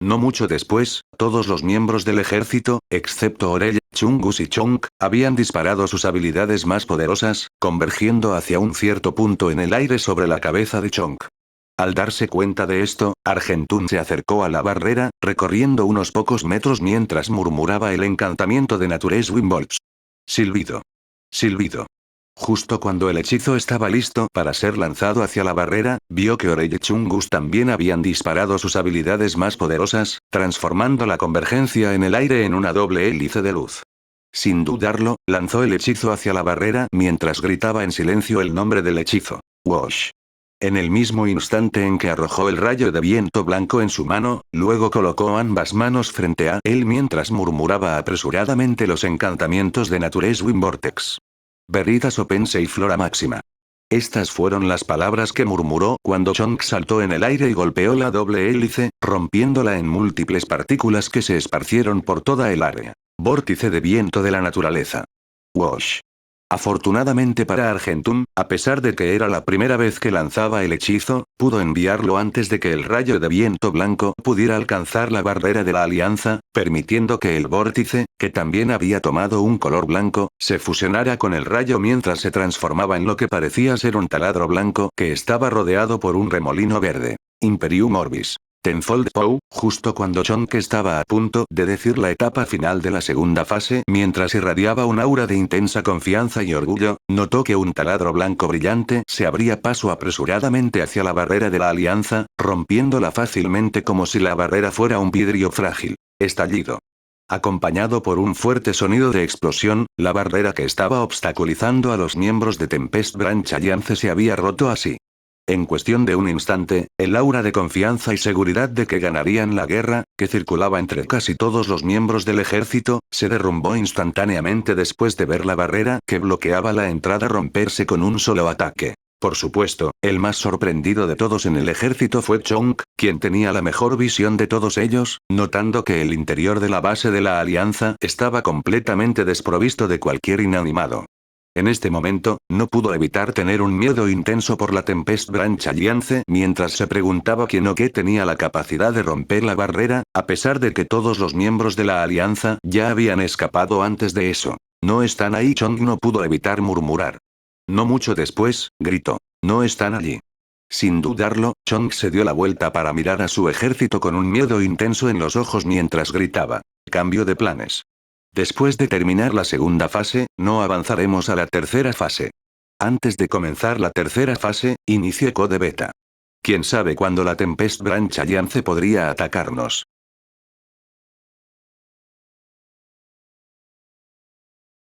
No mucho después, todos los miembros del ejército, excepto Orell, Chungus y Chong, habían disparado sus habilidades más poderosas, convergiendo hacia un cierto punto en el aire sobre la cabeza de Chong. Al darse cuenta de esto, Argentum se acercó a la barrera, recorriendo unos pocos metros mientras murmuraba el encantamiento de Naturous Wind Bolts. Silbido. Silbido. Justo cuando el hechizo estaba listo para ser lanzado hacia la barrera, vio que Orei y Chungus también habían disparado sus habilidades más poderosas, transformando la convergencia en el aire en una doble hélice de luz. Sin dudarlo, lanzó el hechizo hacia la barrera mientras gritaba en silencio el nombre del hechizo. Wash. En el mismo instante en que arrojó el rayo de viento blanco en su mano, luego colocó ambas manos frente a él mientras murmuraba apresuradamente los encantamientos de Nature's Wind Vortex. Veritas Opense y Flora Máxima. Estas fueron las palabras que murmuró cuando Chonk saltó en el aire y golpeó la doble hélice, rompiéndola en múltiples partículas que se esparcieron por toda el área. Vórtice de viento de la naturaleza. Wash. Afortunadamente para Argentum, a pesar de que era la primera vez que lanzaba el hechizo, pudo enviarlo antes de que el rayo de viento blanco pudiera alcanzar la barrera de la alianza, permitiendo que el vórtice, que también había tomado un color blanco, se fusionara con el rayo mientras se transformaba en lo que parecía ser un taladro blanco que estaba rodeado por un remolino verde. Imperium Orbis. Tenfold Pow, justo cuando Chonk estaba a punto de decir la etapa final de la segunda fase mientras irradiaba un aura de intensa confianza y orgullo, notó que un taladro blanco brillante se abría paso apresuradamente hacia la barrera de la alianza, rompiéndola fácilmente como si la barrera fuera un vidrio frágil. Estallido. Acompañado por un fuerte sonido de explosión, la barrera que estaba obstaculizando a los miembros de Tempest Branch Alliance se había roto así. En cuestión de un instante, el aura de confianza y seguridad de que ganarían la guerra, que circulaba entre casi todos los miembros del ejército, se derrumbó instantáneamente después de ver la barrera que bloqueaba la entrada romperse con un solo ataque. Por supuesto, el más sorprendido de todos en el ejército fue Chonk, quien tenía la mejor visión de todos ellos, notando que el interior de la base de la alianza estaba completamente desprovisto de cualquier inanimado. En este momento, no pudo evitar tener un miedo intenso por la Tempest Branch Alliance mientras se preguntaba quién o qué tenía la capacidad de romper la barrera, a pesar de que todos los miembros de la alianza ya habían escapado antes de eso. No están ahí. Chonk no pudo evitar murmurar. No mucho después, gritó. No están allí. Sin dudarlo, Chonk se dio la vuelta para mirar a su ejército con un miedo intenso en los ojos mientras gritaba. Cambio de planes. Después de terminar la segunda fase, no avanzaremos a la tercera fase. Antes de comenzar la tercera fase, inicie Code Beta. ¿Quién sabe cuándo la Tempest Branch Alliance podría atacarnos?